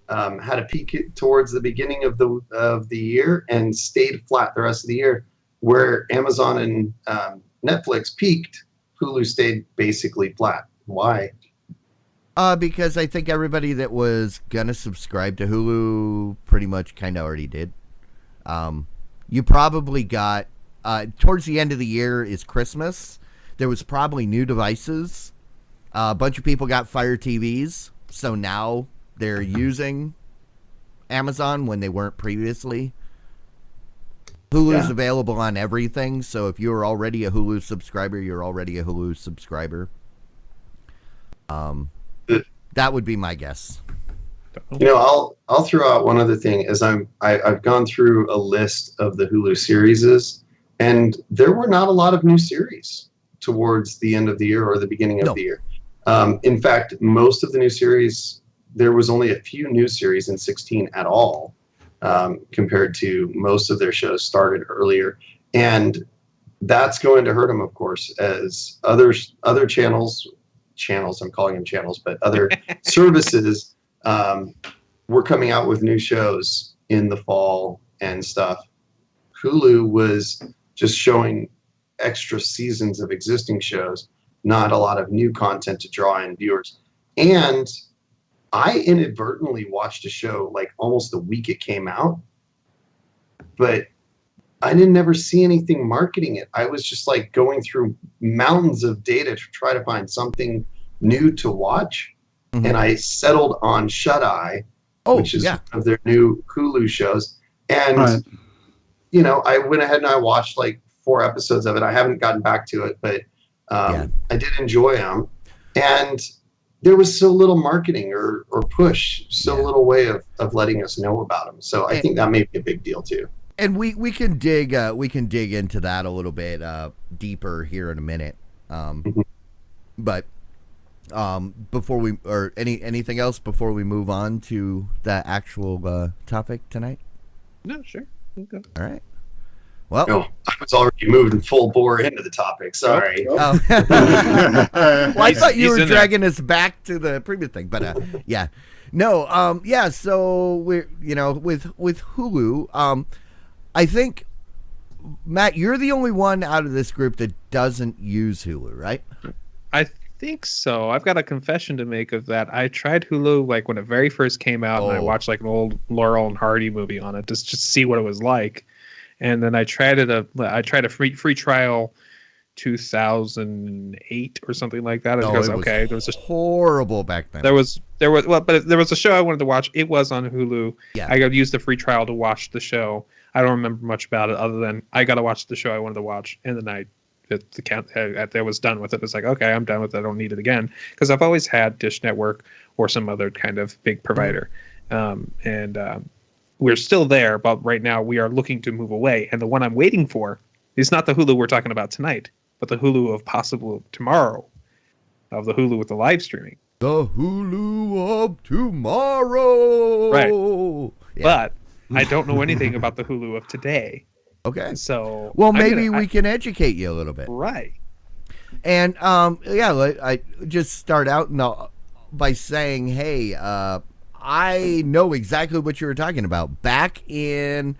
had a peak towards the beginning of the year and stayed flat the rest of the year. Where Amazon and Netflix peaked, Hulu stayed basically flat. Why? Because I think everybody that was gonna subscribe to Hulu pretty much kind of already did. You probably got towards the end of the year is Christmas. There was probably new devices. A bunch of people got Fire TVs, so now they're using Amazon when they weren't previously. Hulu's available on everything, so if you're already a Hulu subscriber, you're already a Hulu subscriber. That would be my guess. I'll throw out one other thing as I've gone through a list of the Hulu series, and there were not a lot of new series towards the end of the year or the beginning of the year. In fact, most of the new series, there was only a few new series in 16 at all, compared to most of their shows started earlier. And that's going to hurt them, of course, as other channels, I'm calling them channels, but other services were coming out with new shows in the fall and stuff. Hulu was just showing extra seasons of existing shows, not a lot of new content to draw in viewers. And I inadvertently watched a show like almost the week it came out, but I didn't ever see anything marketing it. I was just like going through mountains of data to try to find something new to watch. Mm-hmm. And I settled on Shut Eye, which is one of their new Hulu shows. And, I went ahead and I watched like 4 episodes of it. I haven't gotten back to it, but I did enjoy them. And there was so little marketing or push, so little way of letting us know about them. So I think that may be a big deal too. And we can dig into that a little bit deeper here in a minute. But before we anything else before we move on to the actual topic tonight? No, sure. Okay. All right. Well, I was already moving full bore into the topic. Sorry. Well, I thought you were dragging us back to the previous thing, but So we're with Hulu. I think Matt, you're the only one out of this group that doesn't use Hulu, right? I think so. I've got a confession to make of that. I tried Hulu like when it very first came out, and I watched like an old Laurel and Hardy movie on it just to see what it was like. And then I tried a free trial 2008 or something like that. There was horrible back then. There was a show I wanted to watch. It was on Hulu. Yeah. I got used the free trial to watch the show. I don't remember much about it other than I got to watch the show I wanted to watch, and then I was done with it. It's like, okay, I'm done with it. I don't need it again because I've always had Dish Network or some other kind of big provider, we're still there, but right now we are looking to move away. And the one I'm waiting for is not the Hulu we're talking about tonight, but the Hulu of possible tomorrow, of the Hulu with the live streaming. The Hulu of tomorrow. Right. Yeah. But I don't know anything about the Hulu of today. Okay. So maybe we can educate you a little bit. Right. And I just start out by saying, hey, I know exactly what you were talking about. Back in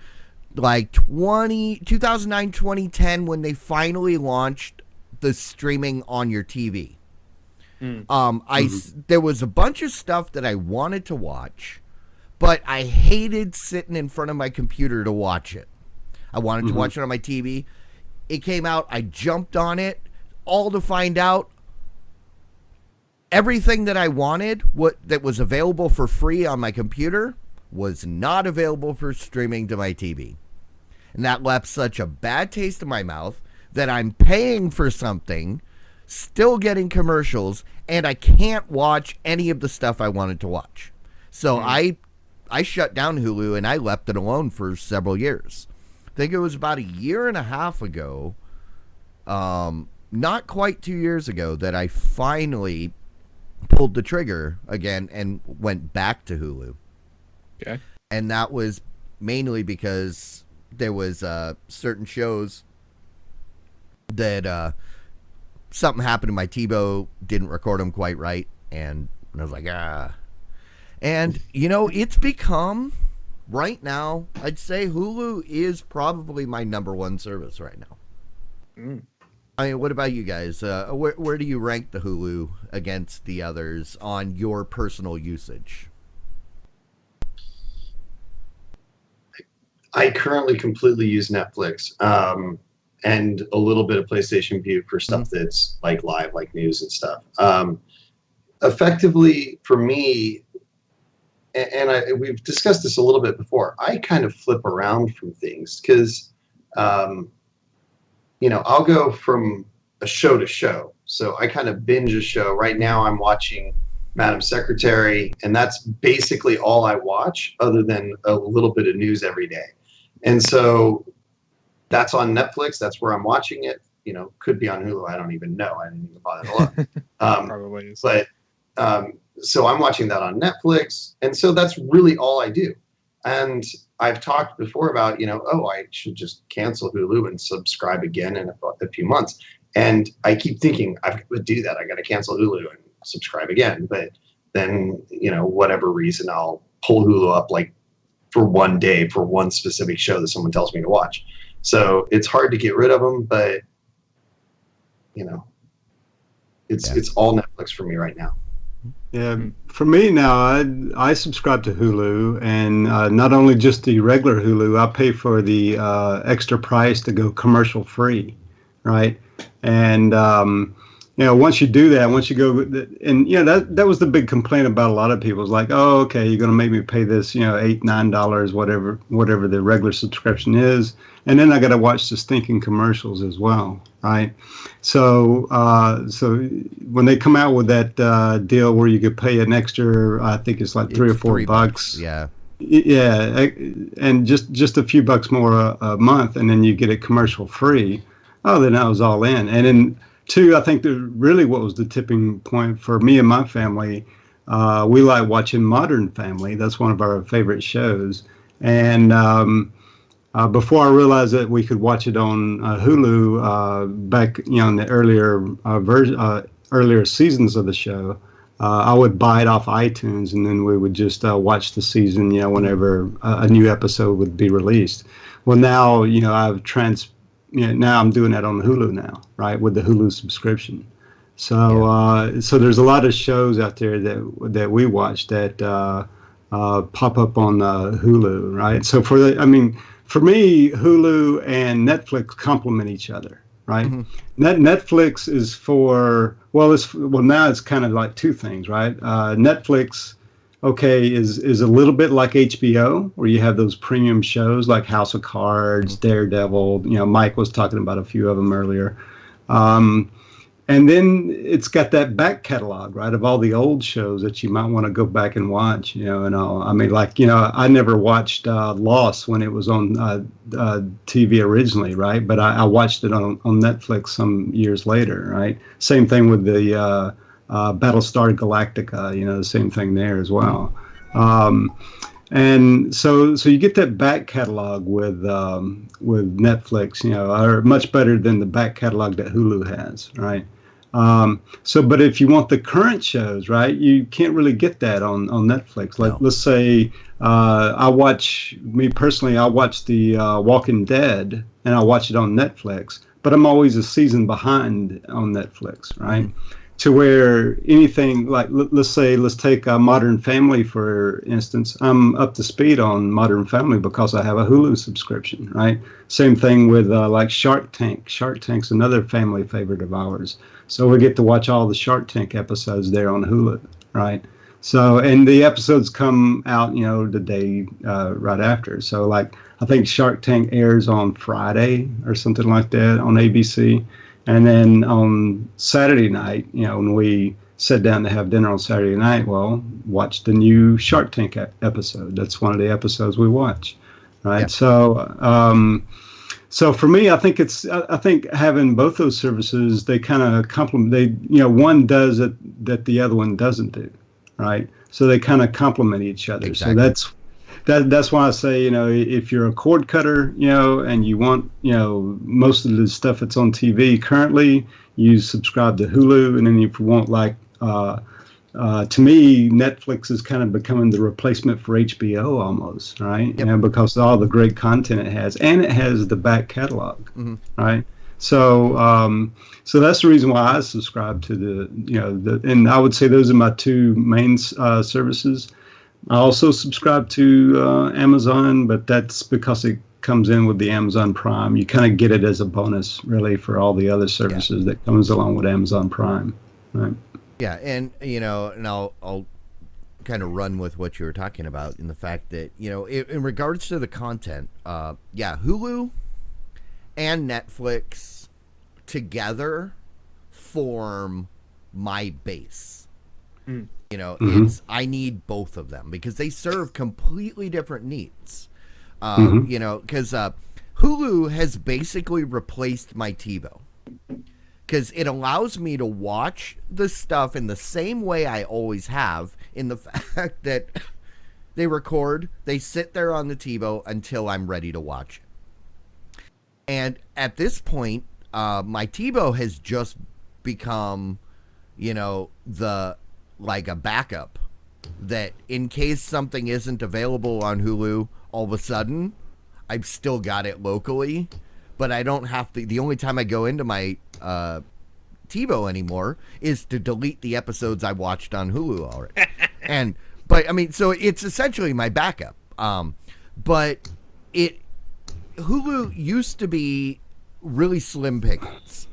like 2009, 2010, when they finally launched the streaming on your TV. There was a bunch of stuff that I wanted to watch, but I hated sitting in front of my computer to watch it. I wanted to watch it on my TV. It came out, I jumped on it, all to find out everything that I wanted, that was available for free on my computer, was not available for streaming to my TV. And that left such a bad taste in my mouth that I'm paying for something, still getting commercials, and I can't watch any of the stuff I wanted to watch. So I shut down Hulu and I left it alone for several years. I think it was about a year and a half ago, not quite 2 years ago, that I finally pulled the trigger again and went back to Hulu. Okay. And that was mainly because there was certain shows that something happened to my TiVo, didn't record them quite right, and I was like, And, it's become, right now, I'd say Hulu is probably my number one service right now. I mean, what about you guys? Where do you rank the Hulu against the others on your personal usage? I currently completely use Netflix and a little bit of PlayStation View for stuff that's like live, like news and stuff. Effectively, for me, and we've discussed this a little bit before, I kind of flip around from things because, I'll go from a show to show. So I kind of binge a show. Right now I'm watching Madam Secretary, and that's basically all I watch other than a little bit of news every day. And so that's on Netflix. That's where I'm watching it. Could be on Hulu. I don't even know. I didn't even bother to look. Probably is. But so I'm watching that on Netflix. And so that's really all I do. And I've talked before about, I should just cancel Hulu and subscribe again in a few months. And I keep thinking, I've got to do that. I got to cancel Hulu and subscribe again. But then, whatever reason, I'll pull Hulu up like for one day for one specific show that someone tells me to watch. So it's hard to get rid of them, but it's all Netflix for me right now. Yeah, for me now, I subscribe to Hulu, and not only just the regular Hulu, I pay for the extra price to go commercial free, right? And once you do that, once you go, and that was the big complaint about a lot of people. It's like, oh, okay, you're going to make me pay this, $8, $9, whatever the regular subscription is, and then I got to watch the stinking commercials as well, right? So when they come out with that deal where you could pay an extra, I think it's like $3 or $4. Yeah. Yeah, and just a few bucks more a month, and then you get it commercial free. Oh, then I was all in. And then two, I think really what was the tipping point for me and my family, we like watching Modern Family. That's one of our favorite shows. And before I realized that we could watch it on Hulu back, in the earlier seasons of the show, I would buy it off iTunes, and then we would just watch the season, whenever a new episode would be released. Well, now, now I'm doing that on Hulu now, right, with the Hulu subscription. So so there's a lot of shows out there that we watch that pop up on Hulu, right? So for me, Hulu and Netflix complement each other, right? Netflix is for now it's kind of like two things, right? Netflix, is a little bit like HBO, where you have those premium shows like House of Cards, Daredevil. Mike was talking about a few of them earlier. And then it's got that back catalog, right, of all the old shows that you might want to go back and watch, and all. I mean, I never watched Lost when it was on TV originally, right? But I watched it on Netflix some years later, right? Same thing with the Battlestar Galactica, the same thing there as well. And so you get that back catalog with Netflix, or much better than the back catalog that Hulu has, right? But if you want the current shows, right, you can't really get that on Netflix. Like, No. let's say, I watch the Walking Dead, and I watch it on Netflix, but I'm always a season behind on Netflix, right? To where anything like, let's take Modern Family, for instance. I'm up to speed on Modern Family because I have a Hulu subscription, right? Same thing with like Shark Tank. Shark Tank's another family favorite of ours. So we get to watch all the Shark Tank episodes there on Hulu, right? So, and the episodes come out, the day right after. So, like, I think Shark Tank airs on Friday or something like that on ABC. And then on Saturday night, when we sit down to have dinner on Saturday night, well, watch the new Shark Tank episode. That's one of the episodes we watch, right? Yeah. So for me, I think having both those services, they kind of complement. One does it that the other one doesn't do, right? So they kind of complement each other. Exactly. So that's why I say, if you're a cord cutter, and you want, most of the stuff that's on TV currently, you subscribe to Hulu. And then if you want, like, to me, Netflix is kind of becoming the replacement for HBO almost, right? Yep. Because of all the great content it has, and it has the back catalog, Mm-hmm. right? So that's the reason why I subscribe to and I would say those are my two main services. I also subscribe to Amazon, but that's because it comes in with the Amazon Prime. You kind of get it as a bonus, really, for all the other services that comes along with Amazon Prime, right? Yeah, and and I'll kind of run with what you were talking about in the fact that in regards to the content, Hulu and Netflix together form my base. It's I need both of them because they serve completely different needs. Because Hulu has basically replaced my TiVo. Because it allows me to watch the stuff in the same way I always have, in the fact that they record, they sit there on the TiVo until I'm ready to watch it. And at this point, my TiVo has just become, like a backup that in case something isn't available on Hulu, all of a sudden, I've still got it locally. But I don't have to. The only time I go into my TiVo anymore is to delete the episodes I watched on Hulu already. But I mean, so it's essentially my backup. But Hulu used to be really slim pickings.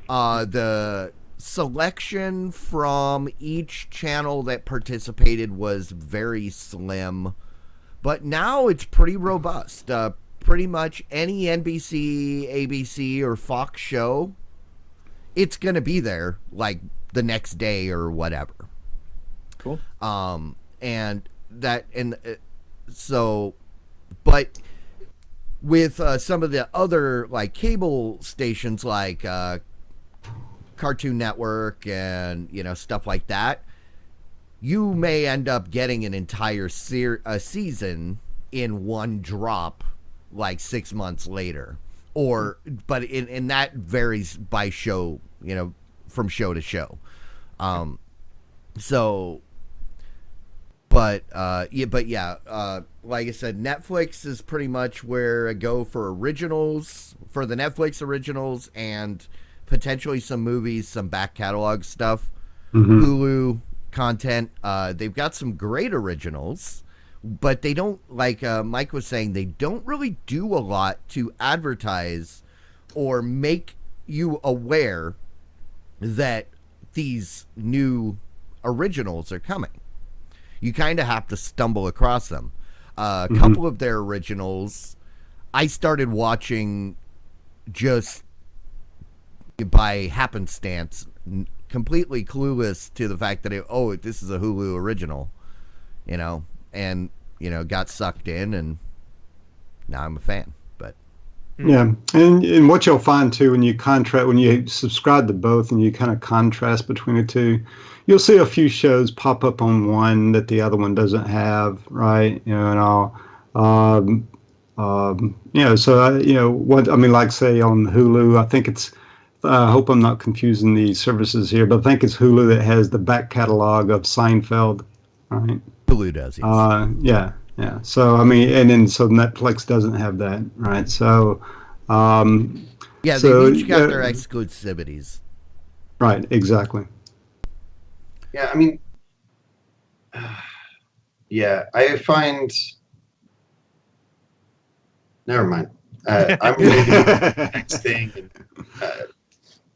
The selection from each channel that participated was very slim, but now it's pretty robust. Pretty much any NBC, ABC, or Fox show, it's going to be there like the next day or whatever. Cool. But with some of the other like cable stations like Cartoon Network and stuff like that, you may end up getting an entire season in one drop like 6 months later, but in that varies by show, from show to show. Like I said, Netflix is pretty much where I go for originals, for the Netflix originals, and potentially some movies, some back catalog stuff. Hulu content, they've got some great originals, but they don't, like Mike was saying, they don't really do a lot to advertise or make you aware that these new originals are coming. You kind of have to stumble across them. A couple of their originals I started watching just by happenstance, completely clueless to the fact that this is a Hulu original, and got sucked in, and now I'm a fan. But yeah, and what you'll find too when you subscribe to both and you kind of contrast between the two, you'll see a few shows pop up on one that the other one doesn't have, right? And all. So what I mean, like say on Hulu, I think I hope I'm not confusing the services here, but I think it's Hulu that has the back catalog of Seinfeld, right? Hulu does, yes. Yeah. So I mean, and then so Netflix doesn't have that, right? So, Yeah, so they've each got their exclusivities. right, exactly. Yeah, I mean, yeah, I find. Never mind. I'm ready to move on to the next thing. And,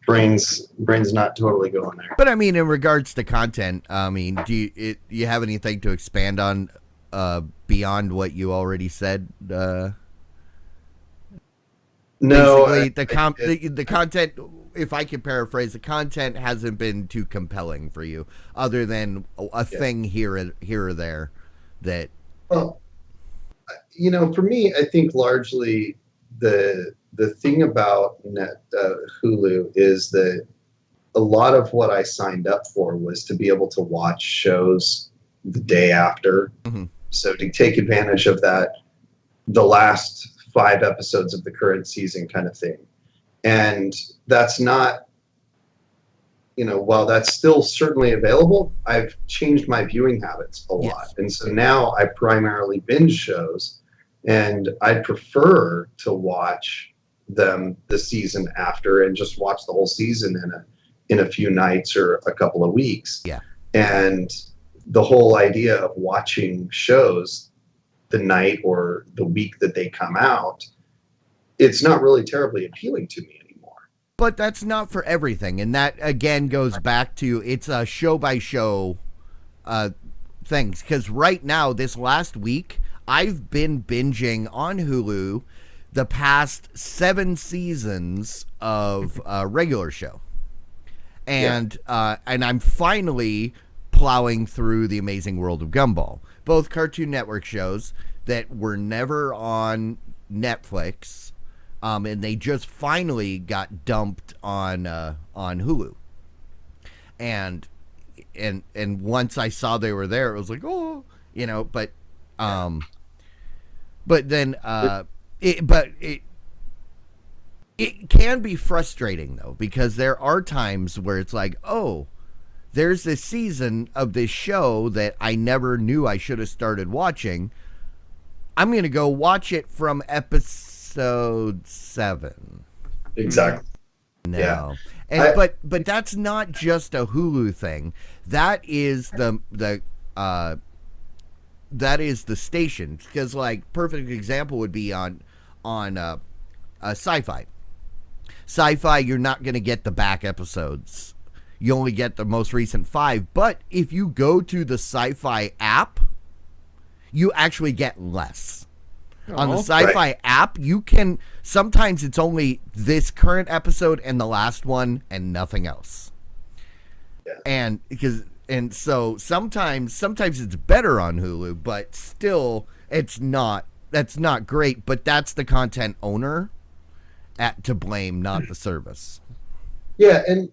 brain's not totally going there. But I mean, in regards to content, I mean, do you have anything to expand on beyond what you already said? No, Basically, the content. If I can paraphrase, the content hasn't been too compelling for you, other than a thing here or there. That well, for me, I think largely the thing about Hulu is that a lot of what I signed up for was to be able to watch shows the day after. Mhm. So to take advantage of that, the last 5 episodes of the current season kind of thing. And that's not, while that's still certainly available, I've changed my viewing habits a lot. Yes. And so now I primarily binge shows, and I prefer to watch them the season after and just watch the whole season in a few nights or a couple of weeks. Yeah. And the whole idea of watching shows the night or the week that they come out, it's not really terribly appealing to me anymore. But that's not for everything, and that again goes back to it's a show by show things. Because right now, this last week, I've been binging on Hulu the past 7 seasons of a regular show, and I'm finally plowing through The Amazing World of Gumball, both Cartoon Network shows that were never on Netflix, and they just finally got dumped on Hulu. And once I saw they were there, it was like, oh, but then it can be frustrating though, because there are times where it's like, oh, there's this season of this show that I never knew I should have started watching. I'm going to go watch it from episode 7. Exactly. No. Yeah. And but that's not just a Hulu thing. That is the station, because like perfect example would be on Sci-Fi. Sci-Fi, you're not going to get the back episodes. You only get the most recent 5. But if you go to the Sci-Fi app, you actually get less. On the Sci-Fi app, you can, sometimes it's only this current episode and the last one and nothing else. Yeah. And so sometimes it's better on Hulu, but still that's not great. But that's the content owner to blame, not the service. Yeah, and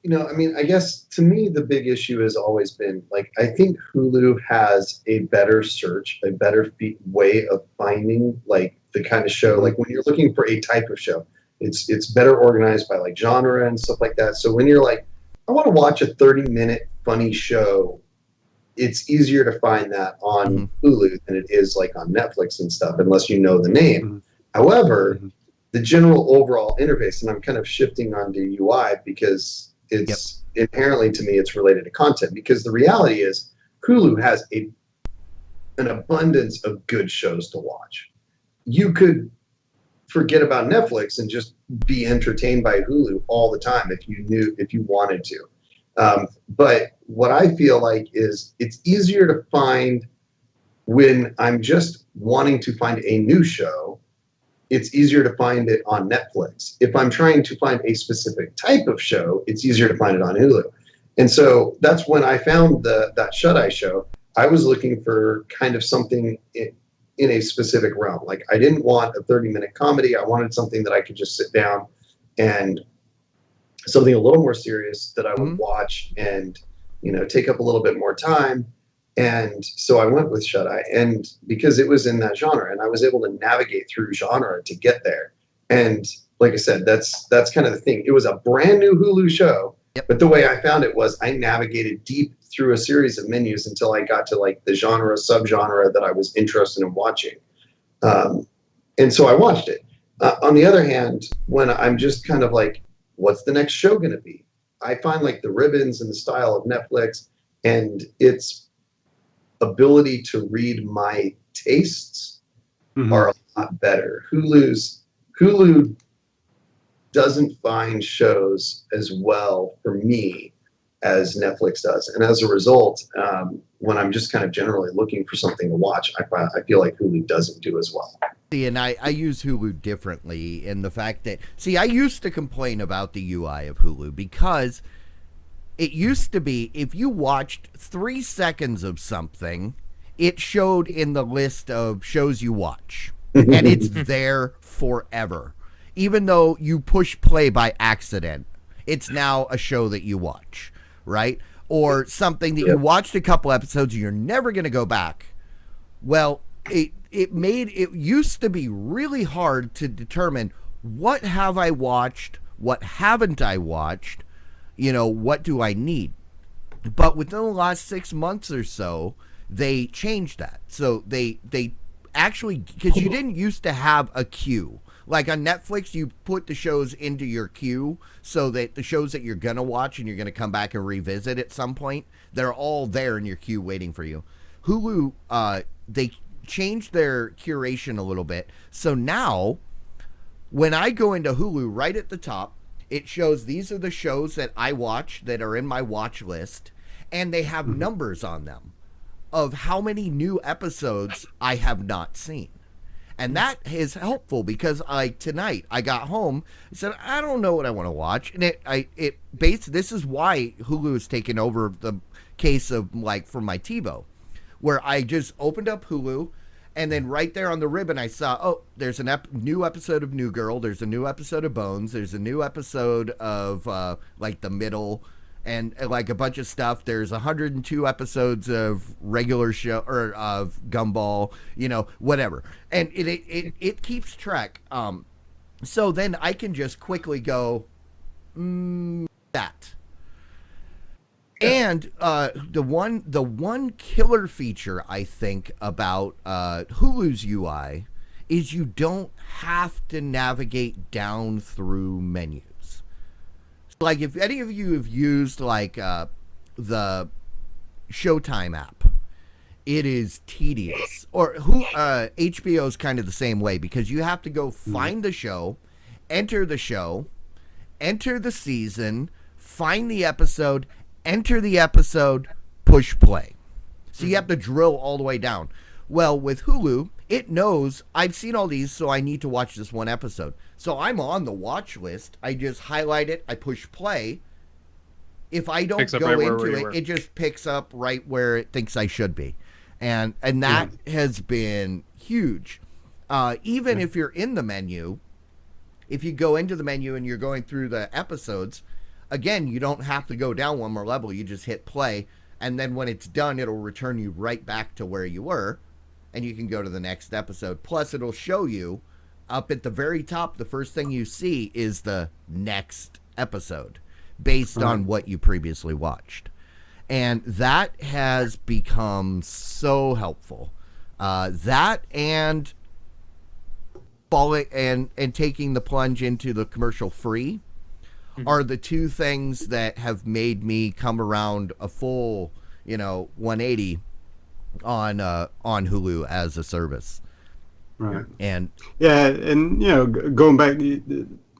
I guess to me the big issue has always been, like, I think Hulu has a better search, a better way of finding like the kind of show. Like when you're looking for a type of show, it's better organized by like genre and stuff like that. So when you're like, I want to watch a 30-minute funny show, it's easier to find that on Hulu than it is like on Netflix and stuff, unless you know the name. However, the general overall interface, and I'm kind of shifting onto UI because it's inherently, to me, it's related to content, because the reality is Hulu has an abundance of good shows to watch. You could forget about Netflix and just be entertained by Hulu all the time if you wanted to. But what I feel like is it's easier to find when I'm just wanting to find a new show. It's easier to find it on Netflix. If I'm trying to find a specific type of show, it's easier to find it on Hulu. And so that's when I found that Shut-Eye show. I was looking for kind of something in a specific realm. Like, I didn't want a 30-minute comedy. I wanted something that I could just sit down and something a little more serious that I would watch and, take up a little bit more time. And so I went with Shut-Eye, and because it was in that genre, and I was able to navigate through genre to get there. And like I said, that's kind of the thing. It was a brand new Hulu show, Yep. but the way I found it was I navigated deep through a series of menus until I got to like the genre, subgenre that I was interested in watching. And so I watched it. On the other hand, when I'm just kind of like, what's the next show going to be? I find like the ribbons and the style of Netflix and its ability to read my tastes are a lot better. Hulu doesn't find shows as well for me as Netflix does. And as a result, when I'm just kind of generally looking for something to watch, I feel like Hulu doesn't do as well. And I use Hulu differently in the fact that, I used to complain about the UI of Hulu because it used to be if you watched 3 seconds of something, it showed in the list of shows you watch. And it's there forever. Even though you push play by accident, it's now a show that you watch, right? Or something that you watched a couple episodes and you're never going to go back. Well, it used to be really hard to determine what have I watched, what haven't I watched, what do I need? But within the last 6 months or so, they changed that. So they actually, because you didn't used to have a queue. Like on Netflix, you put the shows into your queue so that the shows that you're going to watch and you're going to come back and revisit at some point, they're all there in your queue waiting for you. Hulu, they changed their curation a little bit. So now, when I go into Hulu, right at the top, it shows these are the shows that I watch that are in my watch list, and they have numbers on them of how many new episodes I have not seen. And that is helpful because tonight I got home, I said, I don't know what I want to watch. And this is why Hulu has taken over the case of like for my TiVo, where I just opened up Hulu and then right there on the ribbon I saw, there's a new episode of New Girl. There's a new episode of Bones. There's a new episode of like The Middle and like a bunch of stuff. There's 102 episodes of regular show or of Gumball, whatever. And it keeps track. So then I can just quickly go, that. And the one killer feature I think about Hulu's UI is you don't have to navigate down through menus. Like if any of you have used like the Showtime app, it is tedious. Or HBO is kind of the same way because you have to go find the show, enter the season, find the episode, enter the episode, push play. So you have to drill all the way down. Well, with Hulu, it knows I've seen all these, so I need to watch this one episode. So I'm on the watch list. I just highlight it. I push play. If I don't go into it, it just picks up right where it thinks I should be. And that has been huge. Even if you're in the menu, if you go into the menu and you're going through the episodes, again, you don't have to go down one more level. You just hit play. And then when it's done, it'll return you right back to where you were. And you can go to the next episode. Plus, it'll show you up at the very top, the first thing you see is the next episode based on what you previously watched. And that has become so helpful. That and taking the plunge into the commercial free are the two things that have made me come around a full, 180 on Hulu as a service. Right. And going back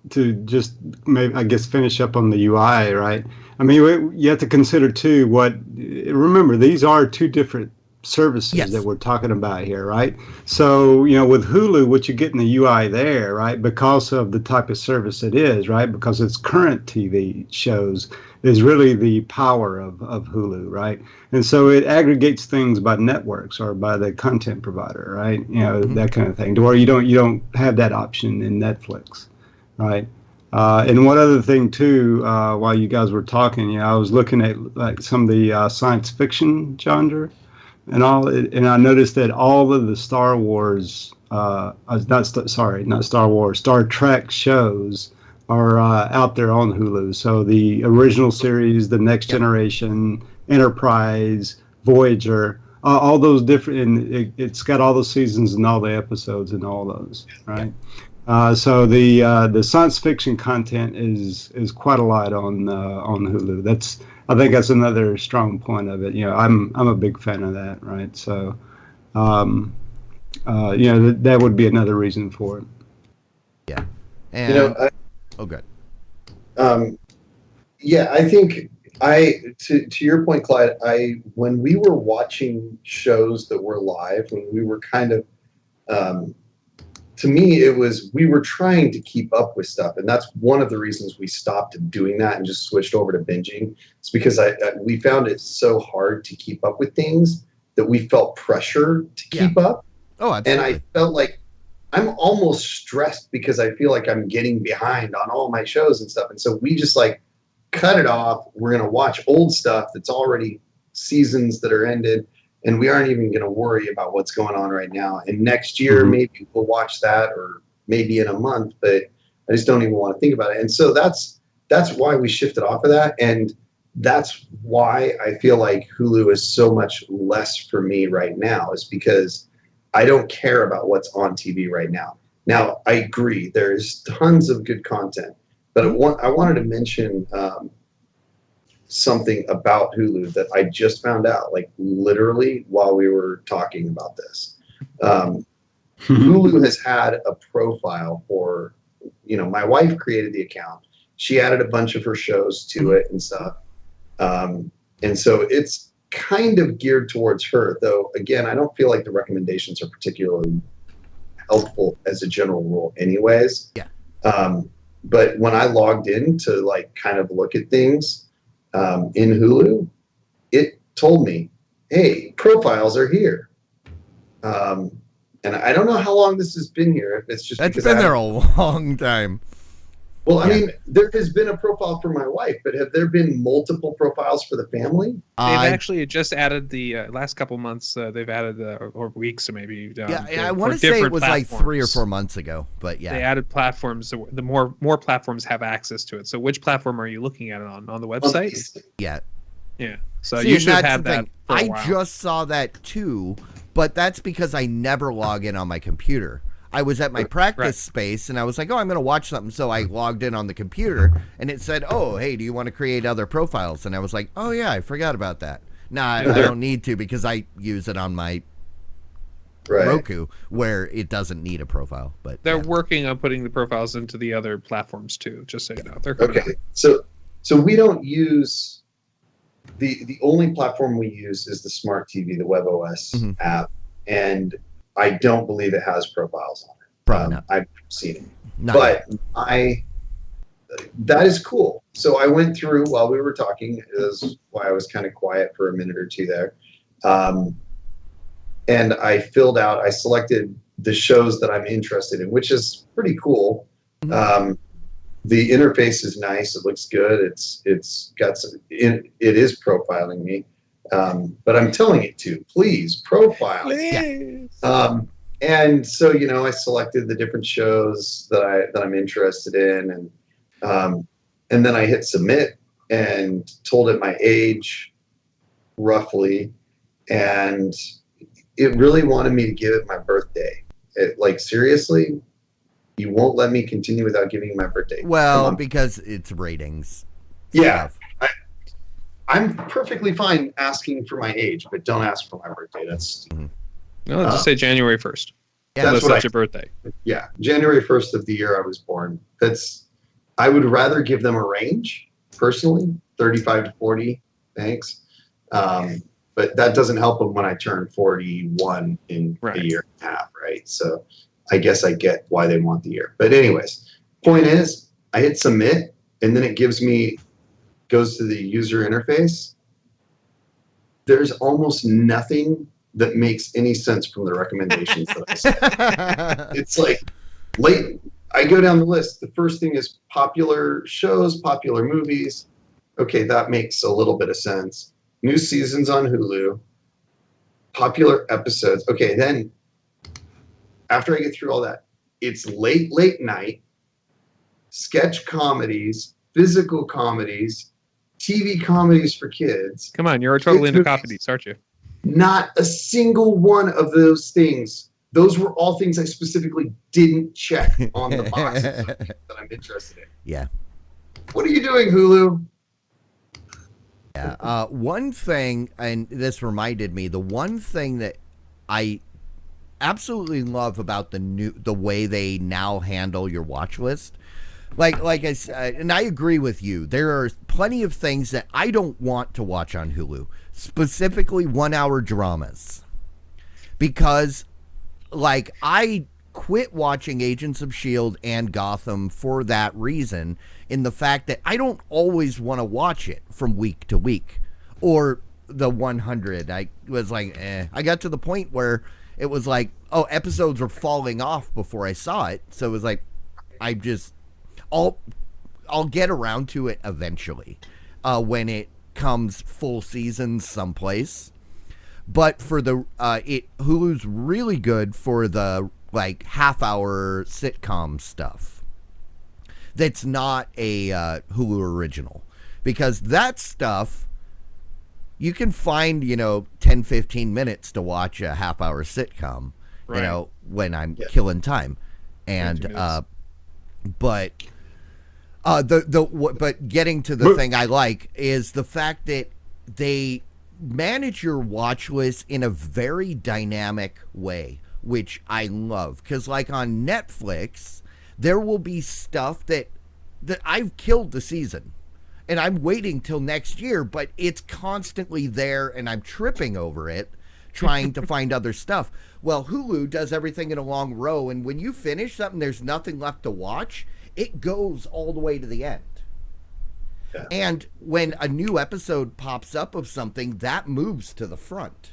to just maybe I guess finish up on the UI, right? I mean, you have to consider too remember these are two different services that we're talking about here, right? So, with Hulu, what you get in the UI there, right, because of the type of service it is, right, because it's current TV shows is really the power of Hulu, right? And so it aggregates things by networks or by the content provider, right? That kind of thing, to where you don't have that option in Netflix, right? And one other thing too, while you guys were talking, I was looking at like some of the science fiction genre and all, and I noticed that all of the Star Wars not Star Wars, Star Trek shows are out there on Hulu. So the original series, the Next Generation, Enterprise, Voyager, all those different, and it's got all the seasons and all the episodes and all those, right? So the science fiction content is quite a lot on Hulu. I think that's another strong point of it. I'm a big fan of that, right? So, that would be another reason for it. Yeah, and good. Yeah, I think to your point, Clyde. When we were watching shows that were live, when we were kind of to me, it was we were trying to keep up with stuff, and that's one of the reasons we stopped doing that and just switched over to binging. It's because we found it so hard to keep up with things that we felt pressure to keep up. Oh, absolutely. And I felt like I'm almost stressed because I feel like I'm getting behind on all my shows and stuff. And so we just cut it off. We're going to watch old stuff that's already seasons that are ended. And we aren't even going to worry about what's going on right now. And next year, maybe we'll watch that, or maybe in a month, but I just don't even want to think about it. And so that's why we shifted off of that. And that's why I feel like Hulu is so much less for me right now, is because I don't care about what's on TV right now. Now, I agree, there's tons of good content, but I wanted to mention something about Hulu that I just found out, literally while we were talking about this. Hulu has had a profile for, my wife created the account. She added a bunch of her shows to it and stuff. And so it's kind of geared towards her, though. Again, I don't feel like the recommendations are particularly helpful as a general rule anyways. Yeah. But when I logged in to kind of look at things in Hulu, it told me, hey, profiles are here. And I don't know how long this has been here. If it's just that's been there a long time. Well, I mean, there has been a profile for my wife, but have there been multiple profiles for the family? They've actually just added the last couple months. They've added or weeks or maybe. I want to say it was platforms. 3 or 4 months ago, but yeah, they added platforms. So the more platforms have access to it. So which platform are you looking at it on the website? Yeah. So you should have had that. For a while. I just saw that too, but that's because I never log in on my computer. I was at my practice space, and I was like, oh, I'm going to watch something. So I logged in on the computer, and it said, oh, hey, do you want to create other profiles? And I was like, oh, yeah, I forgot about that. Nah, I don't need to, because I use it on my Roku, where it doesn't need a profile. But they're working on putting the profiles into the other platforms, too, just so you know. They're coming out. So we don't use... The only platform we use is the Smart TV, the WebOS app, and I don't believe it has profiles on it. Probably not. I've seen it. But that is cool. So I went through while we were talking, is why I was kind of quiet for a minute or two there. And I selected the shows that I'm interested in, which is pretty cool. The interface is nice. It looks good. It is profiling me. But I'm telling it to, please profile. Please. And so, I selected the different shows that I'm interested in, and then I hit submit and told it my age roughly, and it really wanted me to give it my birthday. Seriously, you won't let me continue without giving my birthday. Well, because it's ratings. Yeah. I'm perfectly fine asking for my age, but don't ask for my birthday. That's no, just say January 1st. Yeah, that's your birthday. Yeah, January 1st of the year I was born. I would rather give them a range, personally, 35 to 40. Thanks. But that doesn't help them when I turn 41 in a year and a half, right? So I guess I get why they want the year. But anyways, point is, I hit submit, and then it goes to the user interface. There's almost nothing that makes any sense from the recommendations that I said. It's I go down the list. The first thing is popular shows, popular movies. Okay, that makes a little bit of sense. New seasons on Hulu. Popular episodes. Okay, then after I get through all that, it's late night, sketch comedies, physical comedies, TV comedies for kids. Come on, you're totally Kids into movies. comedies, aren't you? Not a single one of those things. Those were all things I specifically didn't check on the boxes that I'm interested in. Yeah. What are you doing, Hulu? Yeah. One thing, and this reminded me, the one thing that I absolutely love about the way they now handle your watch list. Like I said, and I agree with you. There are plenty of things that I don't want to watch on Hulu, specifically 1-hour dramas, because like I quit watching Agents of S.H.I.E.L.D. and Gotham for that reason, in the fact that I don't always want to watch it from week to week. Or the 100, I was like, I got to the point where it was like, oh, episodes were falling off before I saw it. So it was like, I'll get around to it eventually when it comes full season someplace. But for the Hulu's really good for the like half-hour sitcom stuff. That's not a Hulu original, because that stuff you can find 10, 15 minutes to watch a half-hour sitcom. Right. When I'm killing time, and but getting to the thing I like is the fact that they manage your watch list in a very dynamic way, which I love. Because like on Netflix, there will be stuff that I've killed the season and I'm waiting till next year, but it's constantly there and I'm tripping over it trying to find other stuff. Well, Hulu does everything in a long row, and when you finish something, there's nothing left to watch. It goes all the way to the end. Yeah. And when a new episode pops up of something, that moves to the front.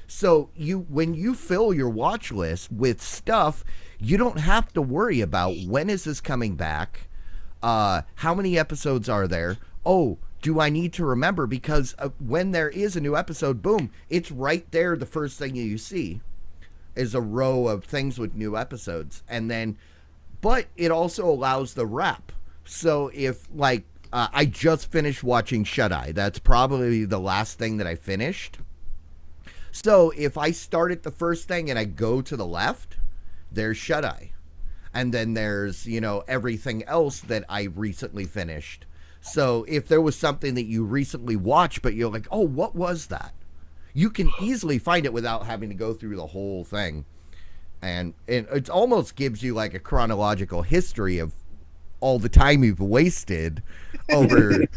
So when you fill your watch list with stuff, you don't have to worry about when is this coming back, how many episodes are there, oh, do I need to remember? Because when there is a new episode, boom, it's right there. The first thing you see is a row of things with new episodes. And then, but it also allows the wrap. So if like, I just finished watching Shut Eye. That's probably the last thing that I finished. So if I start at the first thing and I go to the left, there's Shut Eye. And then there's, everything else that I recently finished. So if there was something that you recently watched, but you're like, oh, what was that? You can easily find it without having to go through the whole thing. And it almost gives you like a chronological history of all the time you've wasted over,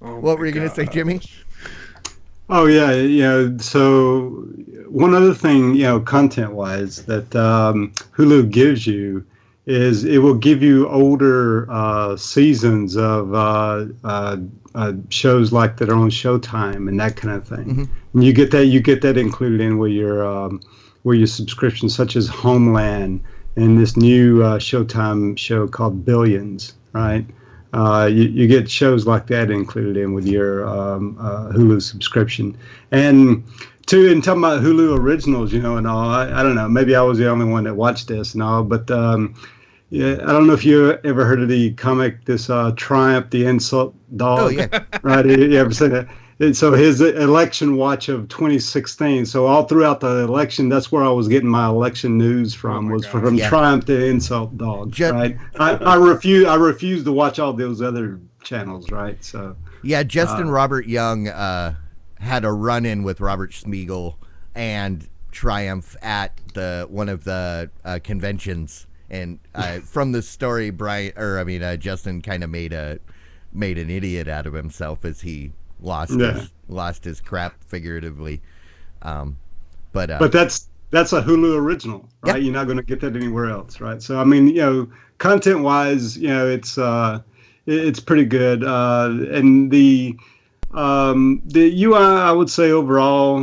what were you going to say, Jimmy? Oh, yeah. So one other thing, content-wise that Hulu gives you is it will give you older seasons of shows like that are on Showtime and that kind of thing. Mm-hmm. And you get that included in with your subscription, such as Homeland and this new Showtime show called Billions, right? You get shows like that included in with your Hulu subscription. And talking about Hulu originals, and all, I don't know, maybe I was the only one that watched this and all, but yeah, I don't know if you ever heard of the comic, this Triumph the Insult Dog. Oh, yeah. Right? You ever seen that? And so his election watch of 2016. So all throughout the election, that's where I was getting my election news from, from Triumph the Insult Dog. Right? I refuse to watch all those other channels. Right? So yeah, Justin Robert Young had a run-in with Robert Smigel and Triumph at one of the conventions, and from the story, Justin kind of made an idiot out of himself as he lost his crap figuratively. But that's a Hulu original, right? Yep. You're not going to get that anywhere else, right? So I mean, content wise, it's pretty good, and the UI, I would say overall,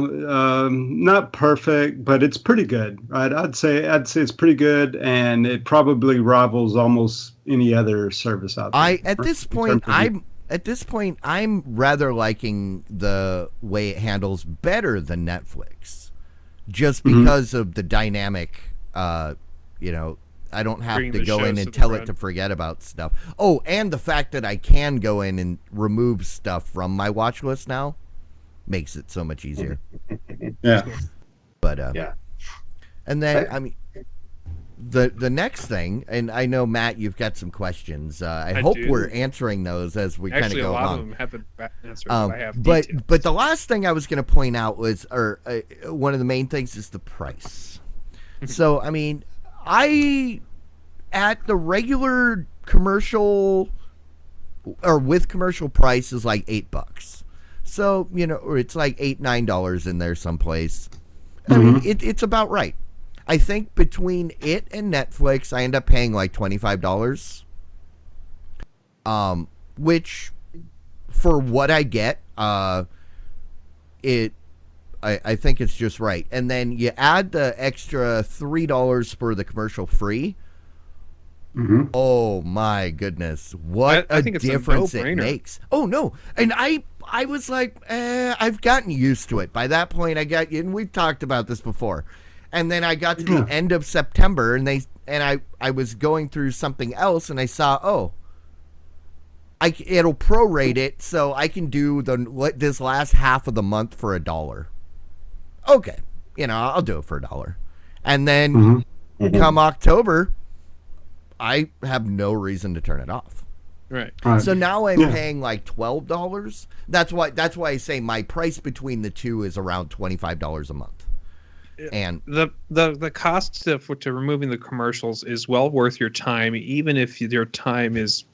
not perfect, but it's pretty good, right? I'd say it's pretty good, and it probably rivals almost any other service out there. At this point, I'm rather liking the way it handles better than Netflix, just because of the dynamic you know, I don't have Bring to the go in shows and to the tell it front. to forget about stuff. Oh, and the fact that I can go in and remove stuff from my watch list now makes it so much easier. Yeah. But Yeah. and then I mean, the next thing, and I know Matt, you've got some questions. I hope do. we're answering those as we kind of Actually, a go lot along. of them have been answered, but I have but details. but the last thing I was going to point out was, or one of the main things is the price. So I mean, I at the regular commercial or with commercial price is like $8. So you know, or it's like $8-9 in there someplace. I mean, it's about right. I think between it and Netflix, I end up paying like $25. Which for what I get, I think it's just right. And then you add the extra $3 for the commercial free. Oh my goodness, what I a think it's a difference it no-brainer. makes. Oh no, and I was like, I've gotten used to it. By that point, and we've talked about this before. And then I got to the end of September, and I was going through something else, and I saw, it'll prorate it, so I can do this last half of the month for $1. Okay, I'll do it for $1. And then come October, I have no reason to turn it off. Right. So now I'm paying like $12. That's why I say my price between the two is around $25 a month. And the cost to removing the commercials is well worth your time, even if your time is.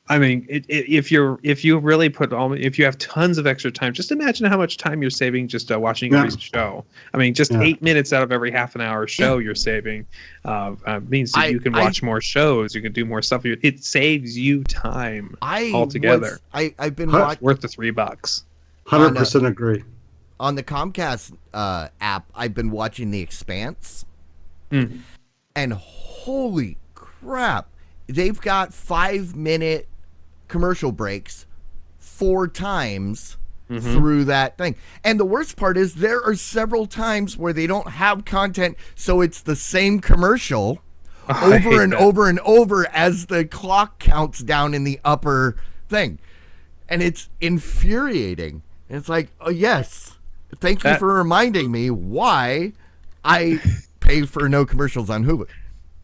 I mean, if you really if you have tons of extra time, just imagine how much time you're saving just watching every show. I mean, just 8 minutes out of every half an hour show you're saving means that you can watch more shows, you can do more stuff. It saves you time altogether. I've been worth the $3. 100% agree. On the Comcast app, I've been watching The Expanse, and holy crap, they've got 5-minute commercial breaks 4 times through that thing. And the worst part is there are several times where they don't have content, so it's the same commercial over and over and over as the clock counts down in the upper thing. And it's infuriating. And it's like, oh, yes. Thank you for reminding me why I pay for no commercials on Hulu.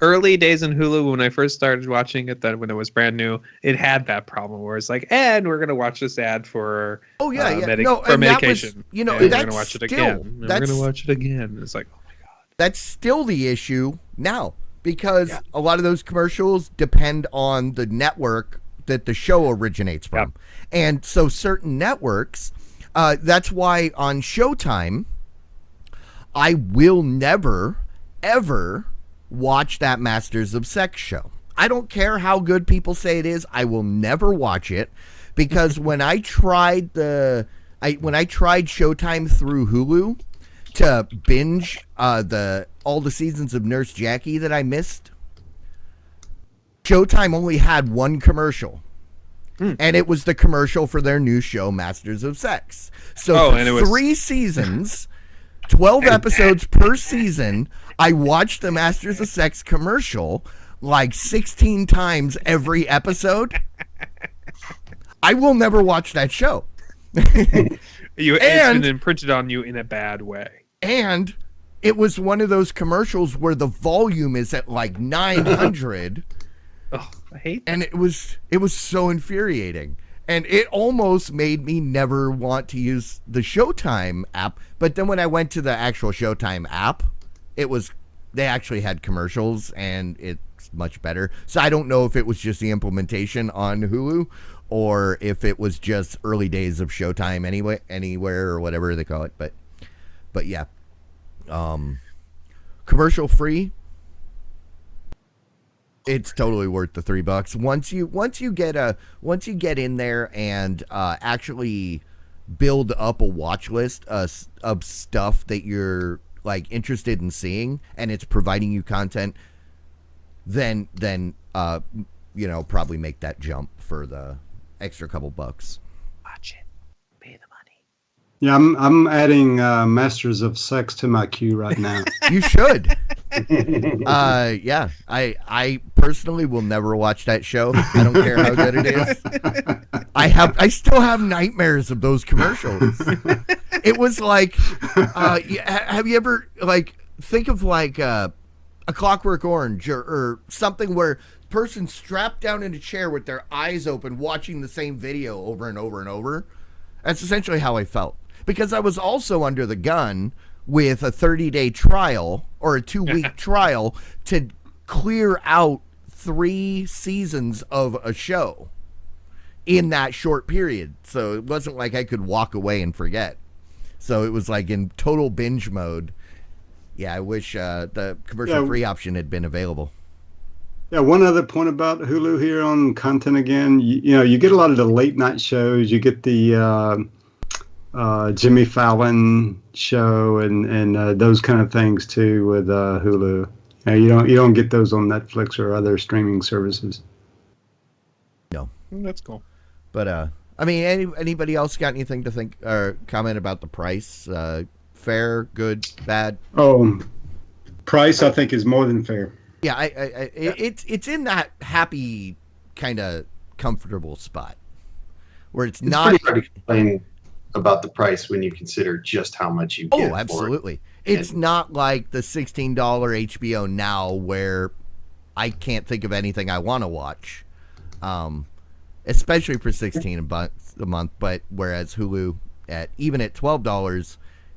Early days in Hulu, when I first started watching it, when it was brand new, it had that problem where it's like, and we're going to watch this ad for for medication. and we're going to watch it again. And we're going to watch it again. It's like, oh my god, that's still the issue now because a lot of those commercials depend on the network that the show originates from, and so certain networks. That's why on Showtime, I will never, ever watch that Masters of Sex show. I don't care how good people say it is. I will never watch it because when I tried Showtime through Hulu to binge all the seasons of Nurse Jackie that I missed, Showtime only had one commercial. And it was the commercial for their new show, Masters of Sex. So for 3 seasons, 12 episodes per season, I watched the Masters of Sex commercial like 16 times every episode. I will never watch that show. It's been imprinted on you in a bad way. And it was one of those commercials where the volume is at like 900. Oh, I hate that. And it was so infuriating. And it almost made me never want to use the Showtime app. But then when I went to the actual Showtime app, they actually had commercials and it's much better. So I don't know if it was just the implementation on Hulu or if it was just early days of Showtime anywhere or whatever they call it. But yeah. Commercial free. It's totally worth the $3 once you get in there and actually build up a watch list of stuff that you're like interested in seeing, and it's providing you content. Then probably make that jump for the extra couple bucks. Watch it, pay the money. Yeah, I'm adding Masters of Sex to my queue right now. You should. Yeah, I personally will never watch that show. I don't care how good it is. I still have nightmares of those commercials. It was like, have you ever like think of like a Clockwork Orange or something where person strapped down in a chair with their eyes open watching the same video over and over and over? That's essentially how I felt, because I was also under the gun with a 30-day trial or a 2-week trial to clear out 3 seasons of a show in that short period. So it wasn't like I could walk away and forget. So it was like in total binge mode. Yeah, I wish the commercial-free option had been available. Yeah, one other point about Hulu here on content again, you get a lot of the late night shows. You get the Jimmy Fallon show and those kind of things too with Hulu. You don't get those on Netflix or other streaming services. No, That's cool. but I mean, anybody else got anything to think or comment about the price? Fair, good, bad? Oh, price I think is more than fair. Yeah, it's in that happy kind of comfortable spot where it's not pretty hard to complain about the price when you consider just how much you get. Oh, absolutely. It's not like the $16 HBO Now where I can't think of anything I want to watch, especially for $16 a month. But whereas Hulu, even at $12,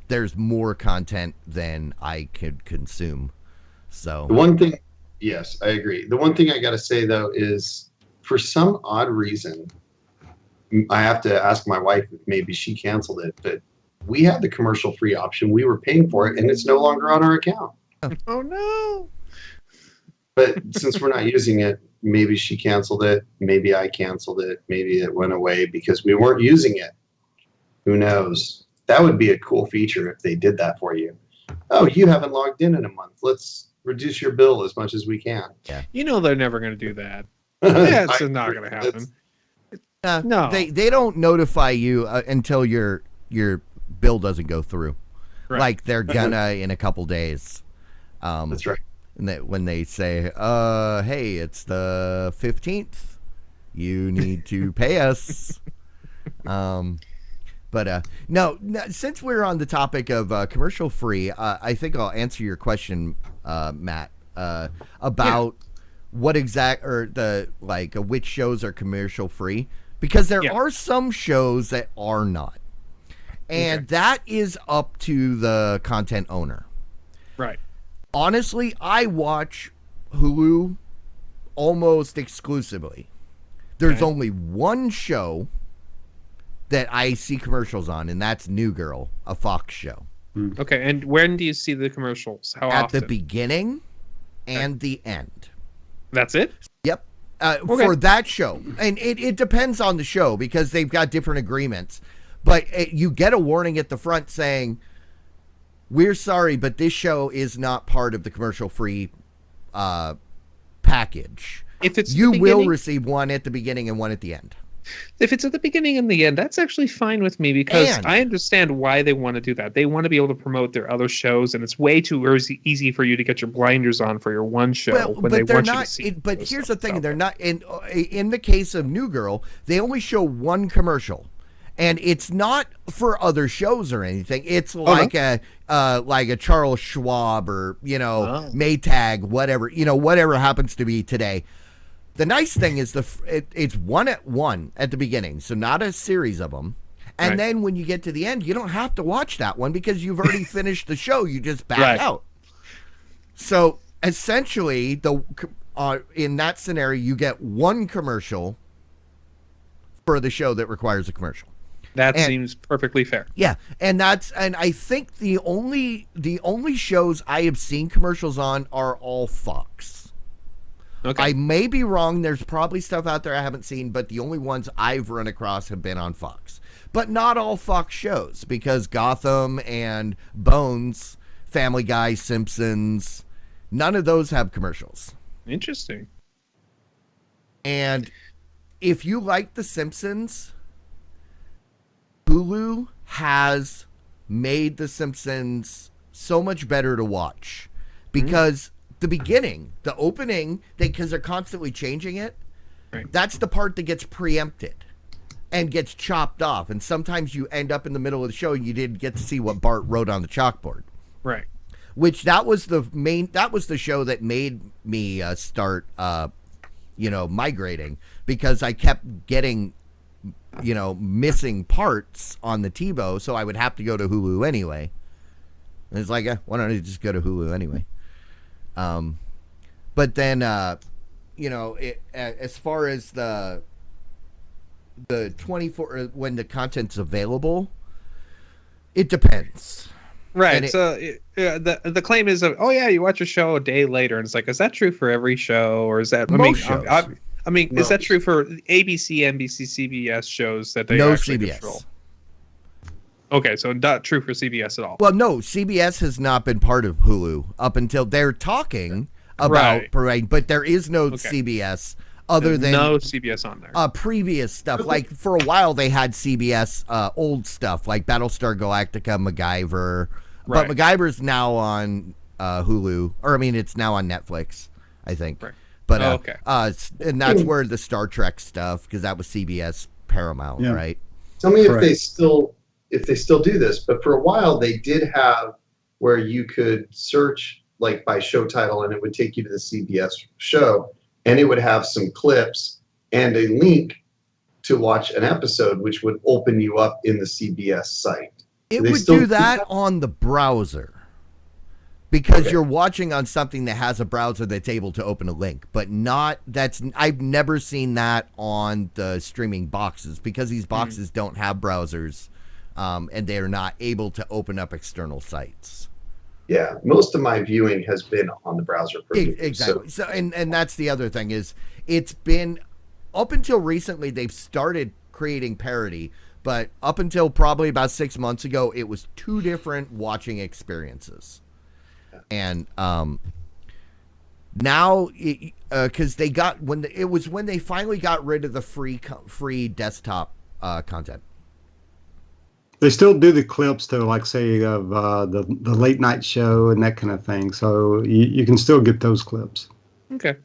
there's more content than I could consume. So The one thing, yes, I agree. The one thing I got to say though is, for some odd reason, I have to ask my wife if maybe she canceled it, but we had the commercial-free option. We were paying for it, and it's no longer on our account. Oh no! But since we're not using it, maybe she canceled it. Maybe I canceled it. Maybe it went away because we weren't using it. Who knows? That would be a cool feature if they did that for you. Oh, you haven't logged in a month. Let's reduce your bill as much as we can. yeah, You know they're never going to do that. That's I not agree. going to happen. no, they don't notify you until your bill doesn't go through. Right. Like they're gonna in a couple days. That's right. And that when they say, hey, it's the 15th, you need to pay us. But no, since we're on the topic of commercial free, I think I'll answer your question, Matt, about what exact or the like which shows are commercial free, because there are some shows that are not. And that is up to the content owner. Right. Honestly, I watch Hulu almost exclusively. There's only one show that I see commercials on, and that's New Girl, a Fox show. Okay, and when do you see the commercials? How At often? the beginning and the end. That's it? Yep. For that show. And it depends on the show because they've got different agreements. But you get a warning at the front saying, we're sorry, but this show is not part of the commercial-free package. If it's You the will beginning- receive one at the beginning and one at the end. If it's at the beginning and the end, that's actually fine with me because And- I understand why they want to do that. They want to be able to promote their other shows, and it's way too easy for you to get your blinders on for your one show when they want you to see. But those here's stuff the thing: out they're there. not in the case of New Girl. They only show one commercial, and it's not for other shows or anything. It's like a Charles Schwab or Maytag, whatever happens to be today. The nice thing is it's one at the beginning, so not a series of them. And Right. then when you get to the end, you don't have to watch that one because you've already finished the show. You just back out. So essentially, in that scenario, you get one commercial for the show that requires a commercial. That seems perfectly fair. Yeah, and I think the only shows I have seen commercials on are all Fox. Okay. I may be wrong. There's probably stuff out there I haven't seen, but the only ones I've run across have been on Fox. But not all Fox shows, because Gotham and Bones, Family Guy, Simpsons, none of those have commercials. Interesting. And if you like The Simpsons, Hulu has made The Simpsons so much better to watch because the beginning, the opening, because they're constantly changing it. Right. That's the part that gets preempted and gets chopped off, and sometimes you end up in the middle of the show and you didn't get to see what Bart wrote on the chalkboard. Right. Which that was the show that made me start migrating, because I kept getting missing parts on the TiVo, so I would have to go to Hulu anyway. And it's like, why don't I just go to Hulu anyway? But then as far as the 24 when the content's available, it depends. Right. And So the claim is, you watch a show a day later, and it's like, is that true for every show, or is that? Most shows. Is that true for ABC, NBC, CBS shows that they No actually CBS. control? Okay, so not true for CBS at all. Well, no, CBS has not been part of Hulu up until they're talking about parade, but there is no CBS other than no CBS on there. Previous stuff. Like for a while they had CBS old stuff like Battlestar Galactica, MacGyver. But MacGyver's now on Hulu, or it's now on Netflix, I think. Right. But and that's where the Star Trek stuff, because that was CBS Paramount, right? Tell me if they still do this, but for a while they did have where you could search like by show title and it would take you to the CBS show, and it would have some clips and a link to watch an episode, which would open you up in the CBS site. It would do that on the browser, because you're watching on something that has a browser that's able to open a link, but I've never seen that on the streaming boxes, because these boxes don't have browsers, and they're not able to open up external sites. Yeah, most of my viewing has been on the browser. Exactly. So and that's the other thing, is it's been up until recently they've started creating parody, but up until probably about 6 months ago, it was two different watching experiences. And now, because they got when they finally got rid of the free desktop content. They still do the clips to, like, say, of the late night show and that kind of thing. So you can still get those clips. Okay.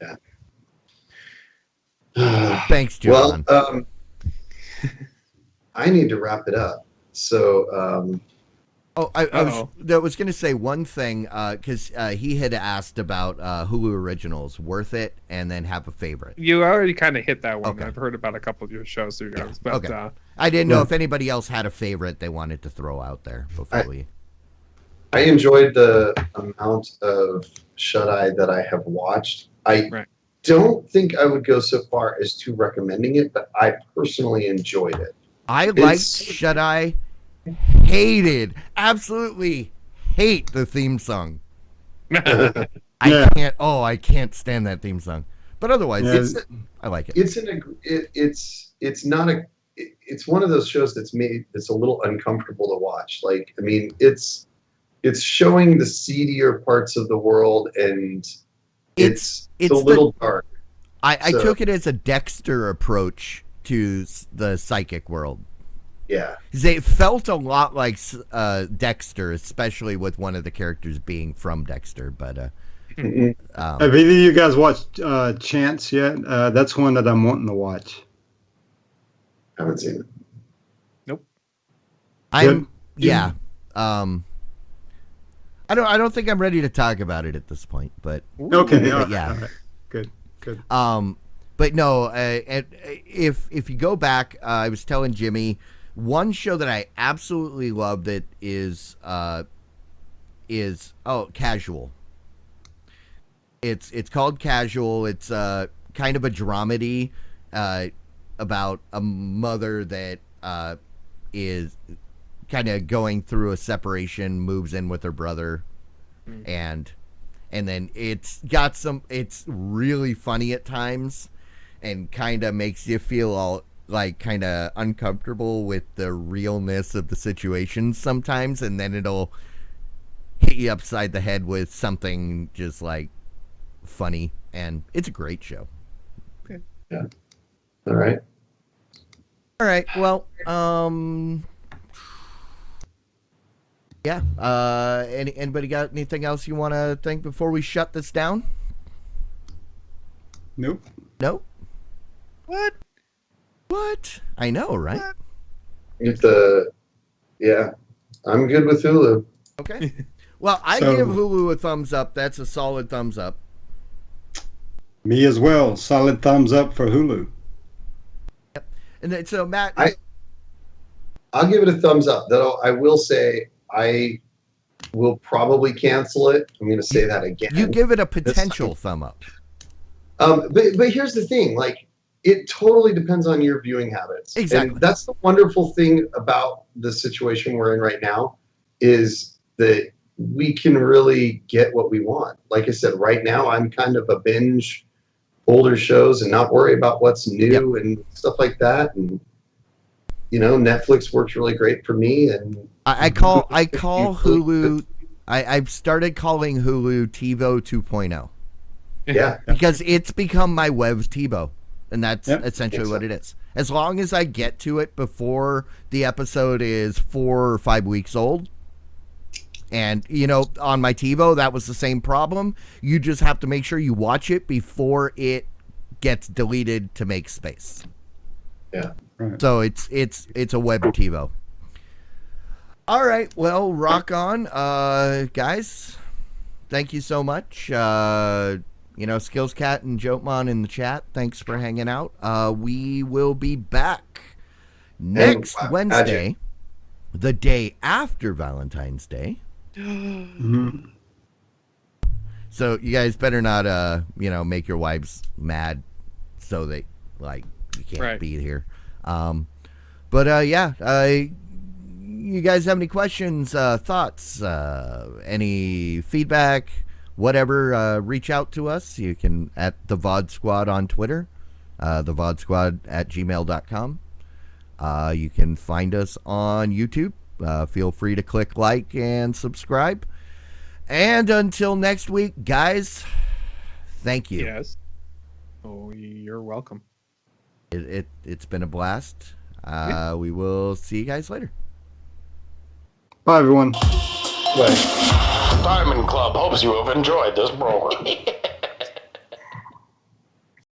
Thanks, John. Well, I need to wrap it up. So. I was going to say one thing, because he had asked about Hulu Originals, worth it, and then have a favorite. You already kind of hit that one. Okay. I've heard about a couple of your shows through guys, but I didn't know if anybody else had a favorite they wanted to throw out there before we. I enjoyed the amount of Shut-Eye that I have watched. I don't think I would go so far as to recommending it, but I personally enjoyed it. I liked Shut-Eye. Absolutely hate the theme song. I can't stand that theme song. But otherwise, I like it. It's one of those shows that's a little uncomfortable to watch. Like, it's showing the seedier parts of the world, and it's a little dark. I took it as a Dexter approach to the psychic world. Yeah. They felt a lot like Dexter, especially with one of the characters being from Dexter. But have either of you guys watched Chance yet? That's one that I'm wanting to watch. Haven't seen it. Nope. I don't think I'm ready to talk about it at this point. But okay. But yeah. All right. Good. But no. If you go back, I was telling Jimmy. One show that I absolutely love that is Casual. It's called Casual. It's kind of a dramedy about a mother that is kind of going through a separation, moves in with her brother, and then it's really funny at times, and kind of makes you feel all like kind of uncomfortable with the realness of the situation sometimes, and then it'll hit you upside the head with something just like funny, and it's a great show. Okay. Yeah. All right. Well, Yeah. Anybody got anything else you want to think before we shut this down? Nope. No. What? What? I know, right? Yeah, I'm good with Hulu. Okay. Well, I So- give Hulu a thumbs up. That's a solid thumbs up. Me as well. Solid thumbs up for Hulu. And then, so Matt, I'll give it a thumbs up. Though I will say I will probably cancel it. I'm going to say that again. you give it a potential thumb up. But here's the thing, like it totally depends on your viewing habits. Exactly. And that's the wonderful thing about the situation we're in right now is that we can really get what we want. Like I said, right now I'm kind of a binge older shows and not worry about what's new and stuff like that. And Netflix works really great for me. And I call Hulu. I've started calling Hulu TiVo 2.0. Yeah. Because it's become my web TiVo, and that's Yep. essentially what it is. As long as I get to it before the episode is 4 or 5 weeks old, and on my TiVo that was the same problem. You just have to make sure you watch it before it gets deleted to make space. Yeah. Right. So it's a web TiVo. All right, well, rock on, guys. Thank you so much. Skills Cat and Jotmon in the chat. Thanks for hanging out. We will be back next Wednesday, the day after Valentine's Day. Mhm. So you guys better not, make your wives mad so they you can't be here. You guys have any questions, thoughts, any feedback? Whatever, reach out to us. You can at the VOD Squad on Twitter, the VOD Squad at gmail.com. You can find us on YouTube. Feel free to click like and subscribe. And until next week, guys, thank you. Yes. Oh, you're welcome. It's been a blast. We will see you guys later. Bye, everyone. But Diamond Club hopes you have enjoyed this program.